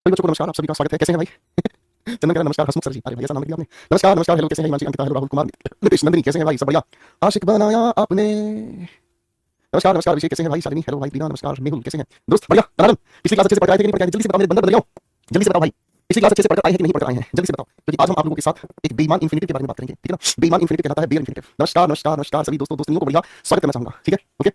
सभी बच्चों को नमस्कार। आप सभी का स्वागत है। कैसे हैं भाई? चंदन कह रहा नमस्कार। हसमुख सर जी, अरे भाई ऐसा नाम लिया आपने। नमस्कार नमस्कार। हेलो, कैसे हैं? हिमांशु, अंकिता, हेलो, राहुल कुमार, नितेश, नंदिनी, कैसे हैं भाई? सब बढ़िया। आशिक बनाया आपने। नमस्कार नमस्कार। अभिषेक, कैसे हैं भाई? शालिनी, हेलो भाई। प्रीना, नमस्कार। मेहुल, कैसे हैं दोस्त? बढ़िया। धनाधन। पिछली क्लास अच्छे से पढ़ के आए थे कि नहीं पढ़ के आए थे? जल्दी से बताओ, मेरे बंदर बदल जाओ। जल्दी से बताओ भाई, पिछली क्लास अच्छे से पढ़कर आए हैं कि नहीं पढ़कर आए हैं? जल्दी से बताओ, क्योंकि आज हम आप लोगों के साथ एक बेईमान इन्फिनिटिव के बारे में बात करेंगे, ठीक है ना? बेईमान इन्फिनिटिव कहलाता है बेयर इन्फिनिटिव। नमस्कार नमस्कार नमस्कार सभी दोस्तों दोस्तनियों को बढ़िया स्वागत करना चाहूंगा, ठीक है? ओके,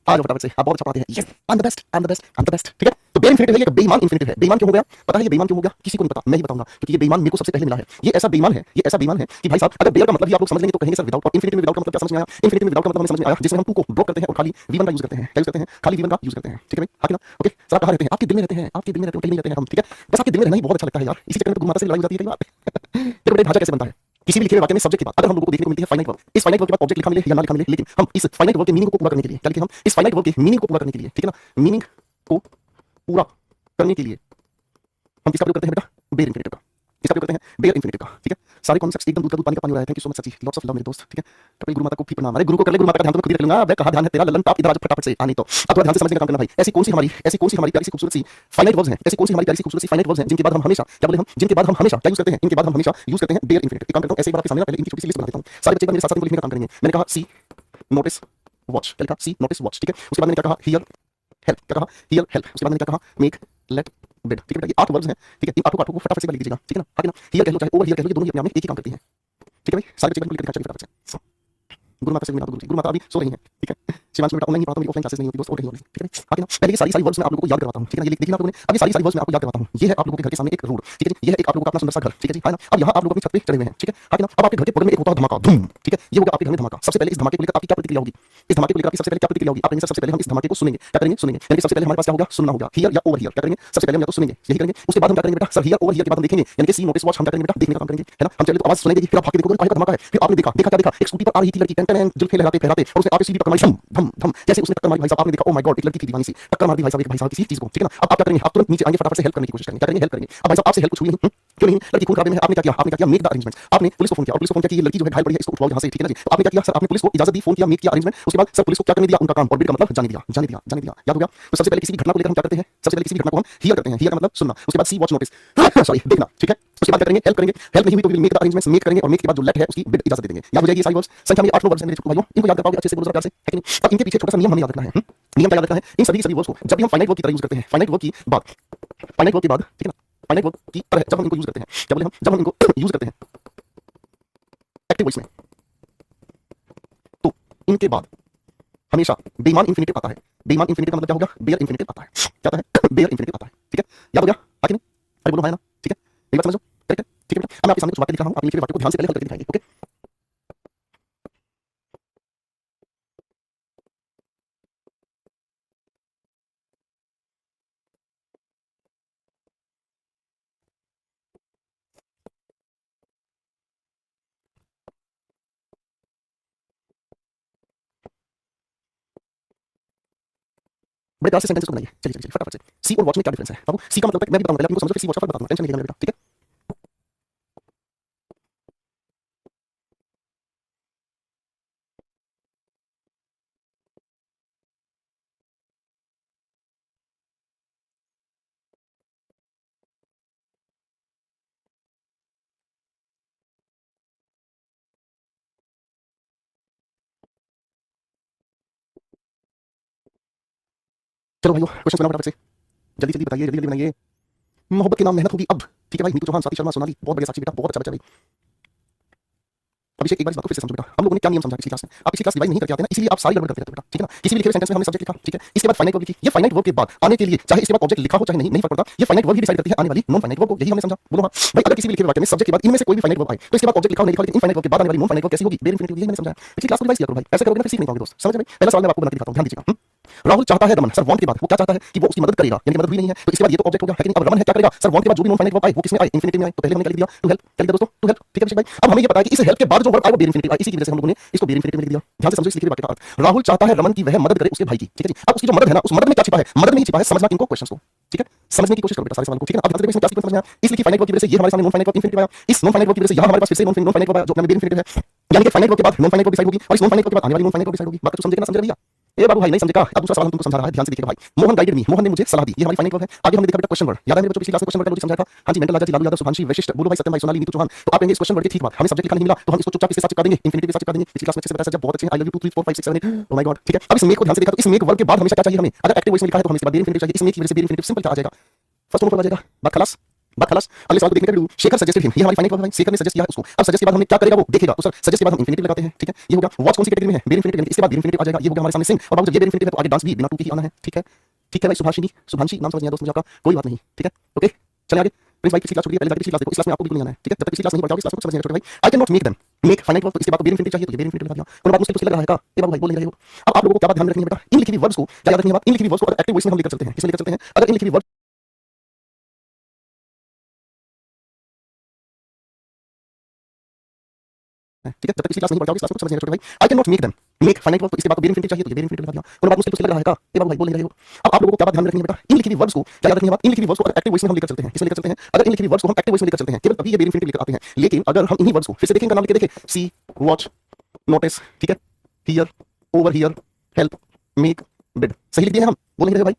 आ जाओ फटाफट से। आप बहुत अच्छा पढ़ाते हैं। Yes, I am the best, I am the best, I am the best, ठीक है? तो बेयर इन्फिनिटिव है, ये बेईमान इन्फिनिटिव है। बेईमान क्यों हो गया पता है? ये बेईमान क्यों हो गया किसी को नहीं पता, मैं ही बताऊंगा, क्योंकि ये बेईमान मेरे को सबसे पहले मिला है। ये ऐसा बेईमान है, ये ऐसा बेईमान है कि भाई साहब, अगर बेयर का मतलब ही आप लोग समझ लेंगे तो कहेंगे सर विदाउट। और इन्फिनिटिव में विदाउट का मतलब क्या समझ में आया? इन्फिनिटिव में विदाउट का मतलब हमें समझ में आया जिसमें हम टू को ब्लॉक करते हैं और खाली v1 का यूज करते हैं। क्या यूज करते हैं? खाली v1 का यूज करते हैं, ठीक है भाई? हाँ कि ना? ओके सर, आप कहाँ रहते हैं? आपके दिल में रहते हैं, आपके दिल में रहते हो, कहीं नहीं रहते हैं हम, ठीक है? बस आपके दिल में रहना ही बहुत अच्छा लगता है यार। इसी चक्कर में तो गुरु माता से लड़ाई हो जाती है कई बार। देखो बेटा, ढांचा कैसे बनता है? किसी भी लिखे हुए वाक्य में सब्जेक्ट के बाद अगर हम लोगों को देखने को मिलती है फाइनाइट वर्ब, इस फाइनाइट वर्ब के बाद ऑब्जेक्ट लिखा मिले या ना लिखा मिले, लेकिन हम इस फाइनाइट वर्ब के मीनिंग को पूरा करने के लिए क्या लिखें? हम इस फाइनाइट वर्ब के मीनिंग को पूरा करने के लिए, ठीक है ना, मीनिंग को पूरा करने के लिए हम किसका प्रयोग करते हैं बेटा? बेयर इन्फिनिटिव का। किसका प्रयोग करते हैं? बेयर इन्फिनिटिव का, ठीक है? सारे कॉन्सेप्ट्स एकदम दूध का दूध पानी का पानी हो रहा है। Thank you so much Sachi, lots of love मेरे दोस्त, ठीक है? कपिल गुरु माता को भी प्रणाम। अरे गुरु को कर ले, गुरु माता का ध्यान तो मैं खुद ही रख लूंगा। मैं कहां ध्यान है तेरा ललन टाप, इधर आ जा फटाफट से। आनी तो अब थोड़ा ध्यान से समझने का काम करना भाई। ऐसी कौन सी हमारी प्यारी सी खूबसूरत सी फाइनाइट वर्ब्स हैं, ऐसी कौन सी हमारी प्यारी सी खूबसूरत सी फाइनाइट वर्ब्स हैं जिनके बाद हम हमेशा क्या बोले? हम जिनके बाद हम हमेशा क्या यूज करते हैं? इनके बाद हम हमेशा यूज करते हैं बेयर इन्फिनिटिव। एक काम करता हूं, ऐसे एक बार आपके सामने पहले इनकी छोटी सी लिस्ट बना देता हूं। सारे बच्चे मेरे साथ साथ इनको लिखने का काम करेंगे। मैंने कहा सी नोटिस वॉच, क्या लिखा? सी नोटिस वॉच, ठीक है? उसके बाद मैंने क्या कहा? हियर हेल्प, क्या कहा? Here help. उसके बाद मैंने क्या कहा? मेक लेट बेड, ठीक है बेटा? ये 8 वर्ब्स हैं, ठीक है? इन 8 को फटाफट से लिख दीजिएगा, ठीक है ना? हाँ कि ना? हियर कह लो चाहे ओवर हियर कह लो, ये दोनों ही अपने आप में एक ही काम करती हैं, ठीक है भाई? सारे बच्चे लिख दिखा, चलिए फटाफट से। गुरु माता से मिला, गुरु माता अभी सो रही हैं, ठीक है? शिवांश में बेटा ऑनलाइन ही पढ़ाता हूं, मेरी ऑफलाइन क्लासेस नहीं होती दोस्त, और रही होगी, ठीक है? हाँ कि ना? पहले ये सारी वर्ड्स मैं आप लोगों को याद करवाता हूं, ठीक है ना? ये देखिए आप लोगों ने, अब ये सारी वर्ड्स मैं आपको याद करवाता हूं। ये है आप लोगों के घर के सामने एक रोड, ठीक है जी? ये है एक आप लोगों का अपना सुंदर सा घर, ठीक है जी? हाँ ना? अब यहाँ आप लोग अपनी छत पे चढ़े हुए हैं, ठीक है? हाँ कि ना? अब आपके घर के बगल में एक होता है धमाका, धूम, ठीक है? ये होगा आपके घर में धमाका। सबसे पहले इस धमाके को लेकर आपकी क्या प्रतिक्रिया होगी? इस धमाके को लेकर आपकी सबसे पहले क्या प्रतिक्रिया होगी? आप कहेंगे सबसे पहले हम इस धमाके को सुनेंगे। क्या करेंगे? सुनेंगे। यानी कि सबसे पहले हमारे पास क्या होगा? सुनना होगा। हियर या ओवर हियर, क्या करेंगे? सबसे पहले हम या तो सुनेंगे, यही करेंगे। उसके बाद हम क्या करेंगे बेटा? सर हियर ओवर हियर के बाद हम देखेंगे, यानी कि सी नोटिस वॉच हम क्या करेंगे बेटा? देखने का काम करेंगे, है ना? हम चले तो आवाज सुनाई देगी, फिर आप भाग के देखोगे कहीं का धमाका है। फिर आपने देखा, देखा क्या देखा? एक स्कूटी पर आ रही थी लड़की, टन जुल्फे लहराते फहराते, और उसने आगे सीधी टक्कर मारी, धम धम धम। जैसे उसने टक्कर मारी भाई साहब, आपने देखा ओ माय गॉड, एक लड़की थी दीवानी सी, टक्कर मार दी भाई साहब, एक भाई साहब किसी चीज को, ठीक है ना? अब आप क्या करेंगे? आप तुरंत नीचे आएंगे, फटाफट से हेल्प करने की कोशिश करेंगे। क्या करेंगे? हेल्प करेंगे। अब भाई साहब आपसे हेल्प कुछ हुई नहीं, क्यों नहीं? लड़की खून खराबे में है। आपने क्या किया? आपने क्या किया? Make the arrangement. आपने पुलिस को फोन किया, और पुलिस को फोन किया कि ये लड़की जो है घायल पड़ी है, इसको उठवाओ यहाँ से, ठीक है ना जी? तो आपने क्या किया? सर आपने पुलिस को इजाजत दी, फोन किया, मेक किया अरेंजमेंट। उसके बाद सर पुलिस को क्या करने दिया? उनका काम, और बिड का मतलब जाने दिया, जाने दिया, जाने दिया। याद हो गया? तो सबसे पहले किसी भी घटना को लेकर हम क्या करते हैं? सबसे पहले किसी भी घटना को हम हियर करते हैं। हियर का मतलब सुनना। उसके बाद सी वॉच नोटिस, सॉरी देखना, ठीक है? उसके बाद क्या करेंगे? हेल्प करेंगे। हेल्प नहीं हुई तो मेक द अरेंजमेंट्स, मेक करेंगे, और मेक के बाद जो लेट है उसकी बिड इजाजत दे देंगे। याद हो जाएगी सारी वर्ड्स। संख्या में 8 वर्ड्स हैं मेरे छोटे भाइयों, इनको याद कर पाओगे अच्छे से, बोलो जरा प्यार से, है कि नहीं? अब इनके पीछे छोटा सा नियम हमें याद रखना है। नियम क्या याद रखना है? इन सभी वर्ड्स को जब भी हम फाइनाइट वर्ब की तरह यूज करते हैं, फाइनाइट वर्ब की बाद, फाइनाइट वर्ब के बाद, ठीक है ना? फाइनाइट वर्ब की तरह जब हम इनको यूज करते हैं, क्या बोले हम? जब हम इनको यूज करते हैं एक्टिव वॉइस में, तो इनके बाद हमेशा बेईमान इन्फिनिटिव आता है। बेईमान इन्फिनिटिव का मतलब क्या होगा? बेयर इन्फिनिटिव आता है। क्या आता है? बेयर इन्फिनिटिव आता है, ठीक है? याद हो गया? हाँ कि नहीं? अरे बोलो हाँ ना? ठीक है? मेरी बात समझो, करेक्ट है? ठीक है बेटा? अब मैं आपके सामने कुछ बातें लिख रहा हूं, आप लिखे हुए वाक्यों को ध्यान से पहले हल करके दिखाएंगे, ओके? बड़े प्यार से सेंटेंस को बनाइए। चलिए चलिए फटाफट से। सी और वॉच में क्या डिफरेंस है बाबू? सी का मतलब मैं भी बताऊंगा, पहले आपको समझो, फिर सी वॉच का बता दूंगा। टेंशन नहीं लेना बेटा, ठीक है? चलो भाइयों, क्वेश्चन बनाओ फटाफट से। जल्दी जल्दी बताइए, जल्दी जल्दी बनाइए। मोहब्बत के नाम मेहनत होगी अब, ठीक है भाई? नीतू चौहान, स्वाति शर्मा, सोनाली, बहुत बढ़िया। साक्षी बेटा बहुत अच्छा बच्चा भाई। अभिषेक, एक बार इस बात को फिर से समझो बेटा। हम लोगों ने क्या नियम समझा पिछली क्लास में? आप पिछली क्लास रिवाइज नहीं करके आते ना, इसलिए आप सारी गड़बड़ करते रहते हो बेटा, ठीक है ना? किसी भी लिखे हुए सेंटेंस में हमने सब्जेक्ट लिखा, ठीक है? इसके बाद फाइनाइट वर्ब लिखी। ये फाइनाइट वर्ब के बाद आने के लिए चाहे इसके बाद ऑब्जेक्ट लिखा हो चाहे नहीं, नहीं फर्क पड़ता। ये फाइनाइट वर्ब ही डिसाइड करती है आने वाली नॉन फाइनाइट वर्ब को। यही हमने समझा, बोलो हाँ भाई? अगर किसी भी लिखे हुए वाक्य में सब्जेक्ट के बाद इनमें से कोई भी फाइनाइट वर्ब आए तो इसके बाद ऑब्जेक्ट लिखा हो नहीं लिखा, लेकिन इनफाइनाइट वर्ब के बाद आने वाली नॉन फाइनाइट वर्ब कैसी होगी? Bare infinitive. यही मैंने समझा। पिछली क्लास को रिवाइज किया करो भाई, ऐसे करोगे ना फिर सीख नहीं पाओगे दोस्त, समझ में? पहला सवाल मैं आपको बना के दिखाता हूं, ध्यान दीजिएगा। राहुल चाहता है रमन, सर वांट के बाद वो क्या चाहता है? कि वो उसकी मदद करेगा, यानी कि मदद हुई नहीं है तो इसके बाद ये तो ऑब्जेक्ट हो गया, है कि नहीं? अब रमन है, क्या करेगा? सर वांट के बाद जो भी नॉन फाइनाइट वर्ब आए वो किसमें आए? इन्फिनिटिव में आए। तो पहले हमने क्या लिख दिया? To help. क्या लिख दिया दोस्तों? टू हेल्प, ठीक है अभिषेक भाई? अब हमें ये पता है कि इस हेल्प के बाद जो वर्ब आए वो बेयर इन्फिनिटिव आए, इसी की वजह से हम लोगों ने इसको बेयर इन्फिनिटिव में लिख दिया। ध्यान से समझो इस लिखे हुए वाक्य का अर्थ। राहुल चाहता है रमन की वह मदद करे उसके भाई की, ठीक है जी? अब उसकी जो मदद है ना, उस मदद में क्या छिपा है? मदद में ही छिपा है समझना इनको क्वेश्चंस को, ठीक है? समझने की कोशिश करो बेटा सारे सवाल को, ठीक है ना? अब ध्यान से देखो इसमें क्या सीक्वेंस समझना है। इस लिखी फाइनाइट वर्ब की वजह से ये हमारे सामने नॉन फाइनाइट वर्ब इन्फिनिटिव आया। इस नॉन फाइनाइट वर्ब की वजह से यहां हमारे पास फिर से नॉन फाइनाइट वर्ब आया जो अपने बेयर इन्फिनिटिव है। यानी कि फाइनाइट वर्ब के बाद नॉन फाइनाइट वर्ब डिसाइड होगी और इस नॉन फाइनाइट वर्ब के बाद आने वाली नॉन फाइनाइट वर्ब डिसाइड होगी। बात को समझे ना? समझ रहे भैया? ए बाबू भाई नहीं समझेगा, अब दूसरा सवाल हम तुमको समझा रहा है, ध्यान से देखिएगा भाई। मोहन गाइडेड मी, मोहन ने मुझे सलाह दी, ये हमारी फाइनल वर्ब है। आगे हमने देखा बेटा क्वेश्चन वर्ड, याद है मेरे बच्चों पिछली क्लास में क्वेश्चन वर्ड का समझाया था। हाँ जी, मेंटल राजा जी, लालू यादव, सुभांशी, वशिष्ठ, बोलो भाई, सत्यम भाई, सोनाली, नीतू चौहान। तो आप कहेंगे इस क्वेश्चन वर्ड की ठीक बात, हमें सब्जेक्ट लिखा नहीं मिला तो हम इसको चुपचाप इसके साथ चिपका देंगे, इंफिनिटी के साथ चिपका देंगे। पिछली क्लास में अच्छे से बताया सर, बहुत अच्छे हैं, I love you 2 3 4 5 6 7 8, oh my God, ठीक है। अब इस मेक को ध्यान से देखा तो इस मेक वर्ब के बाद हमेशा क्या चाहिए हमें, अगर एक्टिव वॉइस में लिखा है तो हमें इसके बाद देर इंफिनिटिव चाहिए, इस मेक की वजह से देर इंफिनिटिव सिंपल क्या आ जाएगा, फर्स्ट फॉर्म आ जाएगा, बात खलास, बात खलास। अगले सवाल को देखने का वीडियो, शेखर सजेस्टेड हिम, ये हमारी फाइनल वर्ब है, शेखर ने सजेस्ट किया है उसको। अब सजेस्ट के बाद हमने क्या करेगा वो देखेगा, तो सर सजेस्ट के बाद हम इंफिनिटिव लगाते हैं, ठीक है। ये हो गया वॉच कौन सी कैटेगरी में है, देर इंफिनिटिव, यानी इसके बाद देर इंफिनिटिव आ जाएगा, ये हो गया हमारे सामने सिंग। और बाबू जब ये देर इंफिनिटिव है तो आगे डांस भी बिना टू के ही आना है, ठीक है। ठीक है भाई, सुभाषिनी, सुभांशी नाम समझ नहीं आया दोस्त मुझे आपका, कोई बात नहीं, ठीक है, ओके। चलिए आगे, प्लीज भाई पिछली क्लास छोड़िए, पहले जाके पिछली क्लास देखो, इस क्लास में आपको बिल्कुल नहीं आना है, ठीक है। जब तक पिछली क्लास नहीं पढ़ जाओगे इस क्लास को समझ नहीं आएगा छोटे भाई। I can not make them, make finite verb, तो इसके बाद देर इंफिनिटिव चाहिए, तो ये देर इंफिनिटिव लगा दिया। कोई बात मुश्किल तो लग रहा है का, ये बाबू भाई बोल नहीं रहे हो। अब आप लोगों को क्या बात ध्यान में रखनी है बेटा, इन लिखी हुई वर्ब्स को क्या याद रखनी है बात, इन लिखी हुई वर्ब्स को अगर एक्टिव वॉइस में हम लेकर चलते हैं, किसमें लेकर चलते हैं, अगर इन लिखी हुई वर्ब ठीक है। जब तक पिछली क्लास नहीं पढ़ जाओगे इस क्लास को समझ नहीं आएगा छोटे भाई। I can not make them, make finite verb, तो इसके बाद देर इंफिनिटिव चाहिए, तो ये देर इंफिनिटिव लगा दिया। कोई बात मुश्किल तो लग रहा है का, ये बाबू भाई बोल नहीं रहे हो। अब आप लोगों को क्या बात ध्यान में रखनी है बेटा, इन लिखी हुई वर्ब्स को क्या याद रखनी है बात, इन लिखी हुई वर्ब्स को अगर एक्टिव वॉइस में हम लेकर चलते हैं, किसमें लेकर चलते हैं, अगर इन लिखी हुई वर्ब्स को हम एक्टिव वॉइस में लेकर चलते हैं केवल तभी ये देर इंफिनिटिव लेकर आते हैं। लेकिन अगर हम इन्हीं वर्ब्स को फिर से देखें, नाम लिख के देखें, सी, वॉच, नोटिस, ठीक है, here, over here, help, make, bid, सही लिख दिए हैं हम, बोल नहीं रहे हो भाई,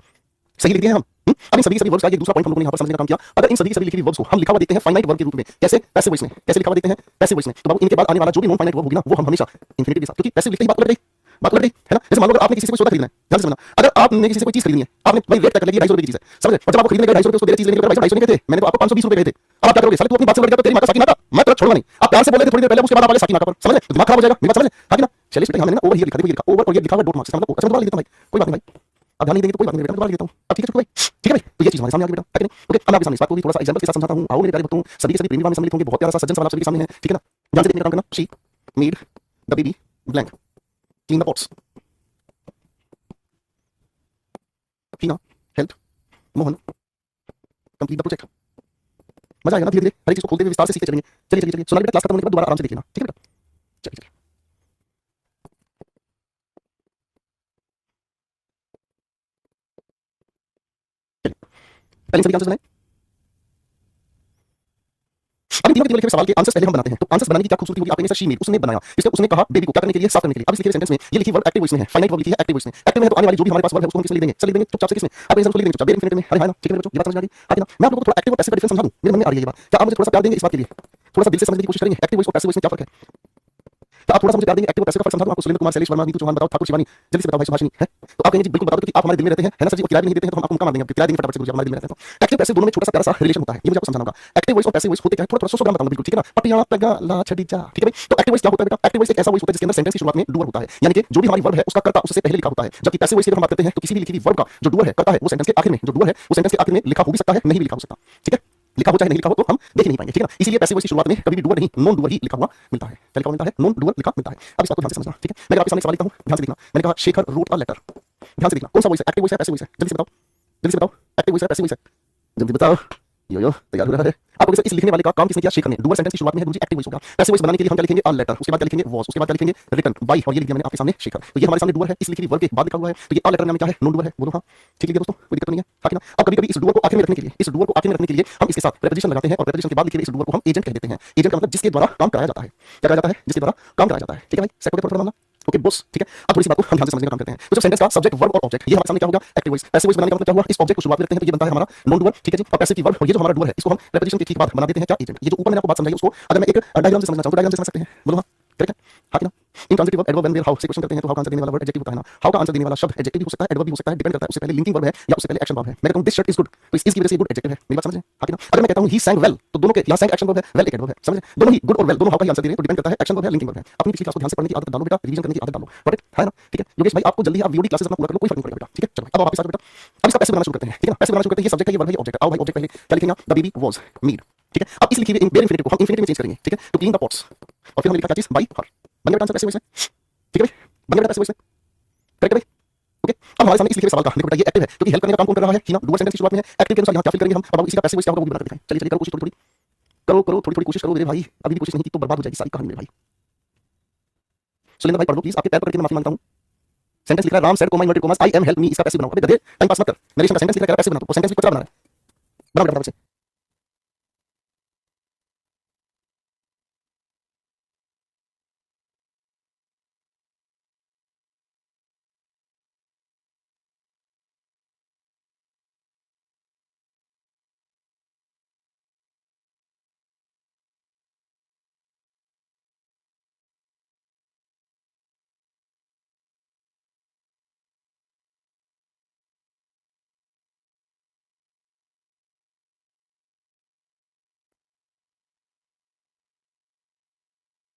सही लिख दिए हैं हम। अब इन सभी के सभी वर्ब्स का एक दूसरा पॉइंट हम लोगों ने यहाँ पर समझने का काम किया। अगर इन सभी के सभी लिखी हुई वर्ब्स को हम लिखा हुआ देखते हैं फाइनाइट वर्ब के रूप में, कैसे, पैसिव वॉइस में, कैसे लिखा हुआ देखते हैं, पैसिव वॉइस में, तो बाबू इनके बाद आने वाला जो भी नॉन फाइनाइट वर्ब होगी ना वो हम हमेशा इंफिनिटिव के साथ, क्योंकि पैसिव लिखते ही बात उलट गई, बात उलट गई है ना। जैसे मान लो अगर आपने किसी से कोई सौदा खरीदना है, ध्यान से समझना, अगर आपने किसी से कोई चीज खरीदनी है, आपने भाई रेट तक लगी 250 रुपए की चीज है, समझे, और जब आपको खरीदने गए 250 रुपए उसको दे चीज लेने के 250 नहीं कहते, मैंने तो आपको 520 रुपए कहे थे। अब आप क्या करोगे, साले तू अपनी बात से लड़ गया तो तेरी माता साकी नाका, मैं तेरा छोड़ूंगा नहीं। आप प्यार से बोल रहे थे थोड़ी देर पहले, उसके बाद आप आगे साकी नाका पर, समझे, तो दिमाग खराब हो जाएगा, मेरी बात समझे, हाँ कि ना। चलिए बेटा, यहाँ मैंने ओवर हियर लिखा, देखो ये लिखा ओवर और ये लिखा हुआ डॉट मार्क्स, मतलब अच्छा दोबारा लिख देता हूं भाई, कोई बात नहीं भाई, अब ध्यान नहीं देंगे तो कोई बात नहीं बेटा, दोबारा लिख देता हूं। अब ठीक है छोटू भाई, ठीक है भाई, तो ये चीज हमारे सामने आ गई बेटा, है कि नहीं। ओके, अब मैं आपके सामने इस बात को भी थोड़ा सा एग्जांपल के साथ समझाता हूं। आओ मेरे प्यारे बच्चों, सभी के सभी प्रेमी भाव में सम्मिलित होंगे, बहुत प्यारा सा सज्जन सवाल आप सभी के सामने है, ठीक है ना। ध्यान से देखने का काम करना, she made the baby blank, clean the pots, Heena help Mohan complete the project. मजा आएगा ना, धीरे धीरे हर एक चीज को खोलते हुए विस्तार से सीखते चलेंगे। चलिए चलिए चलिए, सोनाली बेटा क्लास खत्म होने के बाद दोबारा आराम से देख लेना, ठीक है बेटा, चलिए चलिए चलिए। पहले सभी आंसर बनाए, अब इन तीनों के लिखे हुए सवाल के आंसर्स पहले हम बनाते हैं। तो आंसर्स बनाने की क्या खूबसूरती होगी, आप कहेंगे सर शी मेड, उसने बनाया, इसलिए उसने कहा बेबी को क्या करने के लिए, साफ करने के लिए। अब इस लिखे हुए सेंटेंस में ये लिखी वर्ब एक्टिव वॉइस में है, फाइनाइट वर्ब लिखी है एक्टिव वॉइस में, एक्टिव में है तो आने वाली जो भी हमारे पास वर्ब है उसको हम किसमें लिख देंगे, चल लिख देंगे चुपचाप से, किसमें, आप इसे लिख देंगे चुपचाप, देर इंफिनिटिव में, अरे हां ना, ठीक है मेरे बच्चों, ये बात समझ आ गई, आगे ना। मैं आप लोगों को थोड़ा एक्टिव और पैसिव का डिफरेंस समझा दूं, मेरे मन में आ रही है ये बात, क्या आप मुझे थोड़ा सा प्यार देंगे इस बात के लिए, थोड़ा सा दिल से समझने की कोशिश करेंगे एक्टिव वॉइस और पैसिव वॉइस में क्या फर्क है। तो आप थोड़ा सा मुझे प्यार देंगे, एक्टिव और पैसिव का फर्क समझा दूं आपको, सुरेंद्र कुमार, शैलेश वर्मा, नीतू चौहान, बताओ, ठाकुर शिवानी, जल्दी से बताओ भाई, सुभाषिनी है। तो आप कहेंगे जी बिल्कुल बता दो, क्योंकि आप हमारे दिल में रहते हैं, है ना सर जी, और किराया भी नहीं देते हैं तो हम आपको मुक्का मार देंगे, किराया देंगे फटाफट से, गुरुजी हमारे दिल में रहते हैं। तो एक्टिव पैसिव दोनों में छोटा सा प्यारा सा रिलेशन होता है, ये मुझे आपको समझाना होगा। एक्टिव वॉइस और पैसिव वॉइस होते क्या है, थोड़ा थोड़ा 100 ग्राम बताऊंगा बिल्कुल, ठीक है ना। पटियाला पगा ला छड़ी जा, ठीक है भाई। तो एक्टिव वॉइस क्या होता है बेटा, एक्टिव वॉइस एक ऐसा वॉइस होता है जिसके अंदर सेंटेंस की शुरुआत में डूअर होता है, यानी कि जो भी हमारी वर्ब है उसका कर्ता उससे पहले लिखा होता है। जबकि पैसिव वॉइस की अगर हम बात करते हैं तो किसी भी लिखी हुई वर्ब का जो डूअर है, कर्ता है, वो सेंटेंस के आखिर में, जो डूअर है वो सेंटेंस के आखिर में लिखा हो भी सकता है, नहीं भी लिखा हो सकता, ठीक है। लिखा हो चाहे नहीं लिखा हो तो हम देख नहीं पाएंगे, ठीक है ना। इसीलिए पैसिव वॉइस की शुरुआत में कभी भी डूअर नहीं, नॉन डूअर ही लिखा हुआ मिलता है। क्या लिखा हुआ मिलता है, नॉन डूअर लिखा मिलता है। अब इस बात को ध्यान से समझना, ठीक है। मैं आपके सामने सवाल लिखता हूं, ध्यान से देखना। मैंने कहा शेखर रोट अ लेटर, ध्यान से देखना, कौन सा वॉइस है, एक्टिव वॉइस है पैसिव वॉइस है, जल्दी से बताओ, जल्दी से बताओ, एक्टिव वॉइस है पैसिव वॉइस है, जल्दी बताओ। यो तैयार हो रहा है आपको। इस लिखने वाले का काम किसने किया, शेखर ने। डूअर सेंटेंस की शुरुआत में है, दूसरी एक्टिव वॉइस होगा। पैसिव वॉइस बनाने के लिए हम क्या लिखेंगे, अ लेटर, उसके बाद क्या लिखेंगे, वॉज, उसके बाद क्या लिखेंगे, रिटन बाय, और ये लिख दिया मैंने आपके सामने शेखर। तो ये हमारे सामने डूअर है, इस लिखी हुई वर्ब के बाद लिखा हुआ है, तो ये अ लेटर में क्या है, नॉन डूअर है, बोलो हां, ठीक लिख दिया दोस्तों, कोई दिक्कत नहीं है, हाँ कि ना। अब कभी कभी इस डूअर को आखिर में रखने के लिए, इस डूअर को आखिर में रखने के लिए हम इसके साथ प्रेपोजिशन लगाते हैं, और प्रेपोजिशन के बाद लिखे हुए इस डूअर को हम एजेंट कह देते हैं। एजेंट का मतलब जिसके द्वारा काम कराया जाता है, क्या कराया जाता है, जिसके द्वारा काम कराया जाता है, ठीक है भाई, सेट हो गया थोड़ा मामला, ओके बॉस, ठीक है। अब थोड़ी सी बात को हम ध्यान से समझने का काम करते हैं। तो जब सेंटेंस का सब्जेक्ट वर्ब और ऑब्जेक्ट, ये हमारे सामने क्या होगा, एक्टिव वॉइस। पैसिव वॉइस बनाने का मतलब क्या हुआ, इस ऑब्जेक्ट को शुरुआत में रखते हैं तो ये बनता है हमारा नॉन डूअर, ठीक है जी। और पैसिव की वर्ब, और ये जो हमारा डूअर है इसको हम प्रेपोजिशन के ठीक बाद बना देते हैं क्या, एजेंट। ये जो ऊपर मैंने आपको बात समझाई उसको अगर मैं एक डायग्राम से समझना चाहूं तो डायग्राम से समझ सकते हैं, बोलो हां, करेक्ट है, हाँ कि ना। Intransitive verb adverb when where how से क्वेश्चन करते हैं तो हाउ का आंसर देने वाला वर्ड एडजेक्टिव होता है ना। हाउ का आंसर देने वाला शब्द एडजेक्टिव भी हो सकता है, एडवर्ब भी हो सकता है, डिपेंड करता है उससे पहले लिंकिंग वर्ब है या उससे पहले एक्शन वर्ब है। मैं कहता हूं दिस शर्ट इज गुड, तो इसकी वजह से गुड एडजेक्टिव है, मेरी बात समझे, हाँ कि ना। अगर मैं कहता हूं ही sang well, तो दोनों के यहां sang एक्शन वर्ब है, well एक एडवर्ब है, समझे। दोनों ही गुड और well दोनों हाउ का ही आंसर दे रहे हैं, तो डिपेंड करता है एक्शन वर्ब है लिंकिंग वर्ब है। अपनी पिछली क्लास को ध्यान से पढ़ने की आदत डालो बेटा, रिवीजन करने की आदत डालो, गॉट इट, है ना, ठीक है। योगेश भाई आपको जल्दी आप वीडियो क्लासेस अपना पूरा कर लो, कोई फर्क नहीं पड़ेगा बेटा, ठीक है। चलो अब वापस आ जाओ बेटा, अब इसका पैसिव बनाना शुरू करते हैं, ठीक है ना। पैसिव बनाना शुरू करते हैं, ये सब्जेक्ट है, ये वर्ब है, ये ऑब्जेक्ट है। आओ भाई ऑब्जेक्ट पहले क्या लिखेंगे, द बेबी वाज मीड, ठीक है। अब इस लिखी हुई बेयर इंफिनिटिव को हम इंफिनिटिव में चेंज करेंगे, ठीक है। तो क्लीन द पॉट्स, और फिर हमने लिखा क्या चीज, बाय हर, बन गया आंसर पैसिव वॉइस में, ठीक है भाई, बन गया पैसिव वॉइस में, करेक्ट है भाई, ओके। अब हमारे सामने इस लिखे हुए सवाल का देखो बेटा, ये एक्टिव है क्योंकि हेल्प करने का काम कौन कर रहा है, हीना, डूअर सेंटेंस की शुरुआत में है, एक्टिव के अनुसार यहां क्या फिल करेंगे हम। अब इसी का पैसिव वॉइस क्या होगा वो भी बना देते हैं। चलिए चलिए करो कोशिश, थोड़ी थोड़ी करो करो, थोड़ी थोड़ी कोशिश करो मेरे भाई, अभी भी कोशिश नहीं की तो बर्बाद हो जाएगी सारी कहानी मेरे भाई। सुरेंद्र भाई पढ़ लो प्लीज, आपके पैर पकड़ के मैं माफी मांगता हूं। सेंटेंस लिख रहा है Ram said coma inverted commas I am help me, इसका पैसिव बनाओ। अबे गधे टाइम पास मत कर, नरेशन का सेंटेंस लिख रहा है पैसिव बना, तो सेंटेंस भी कचरा बना रहा है, बना बेटा फटाफट से।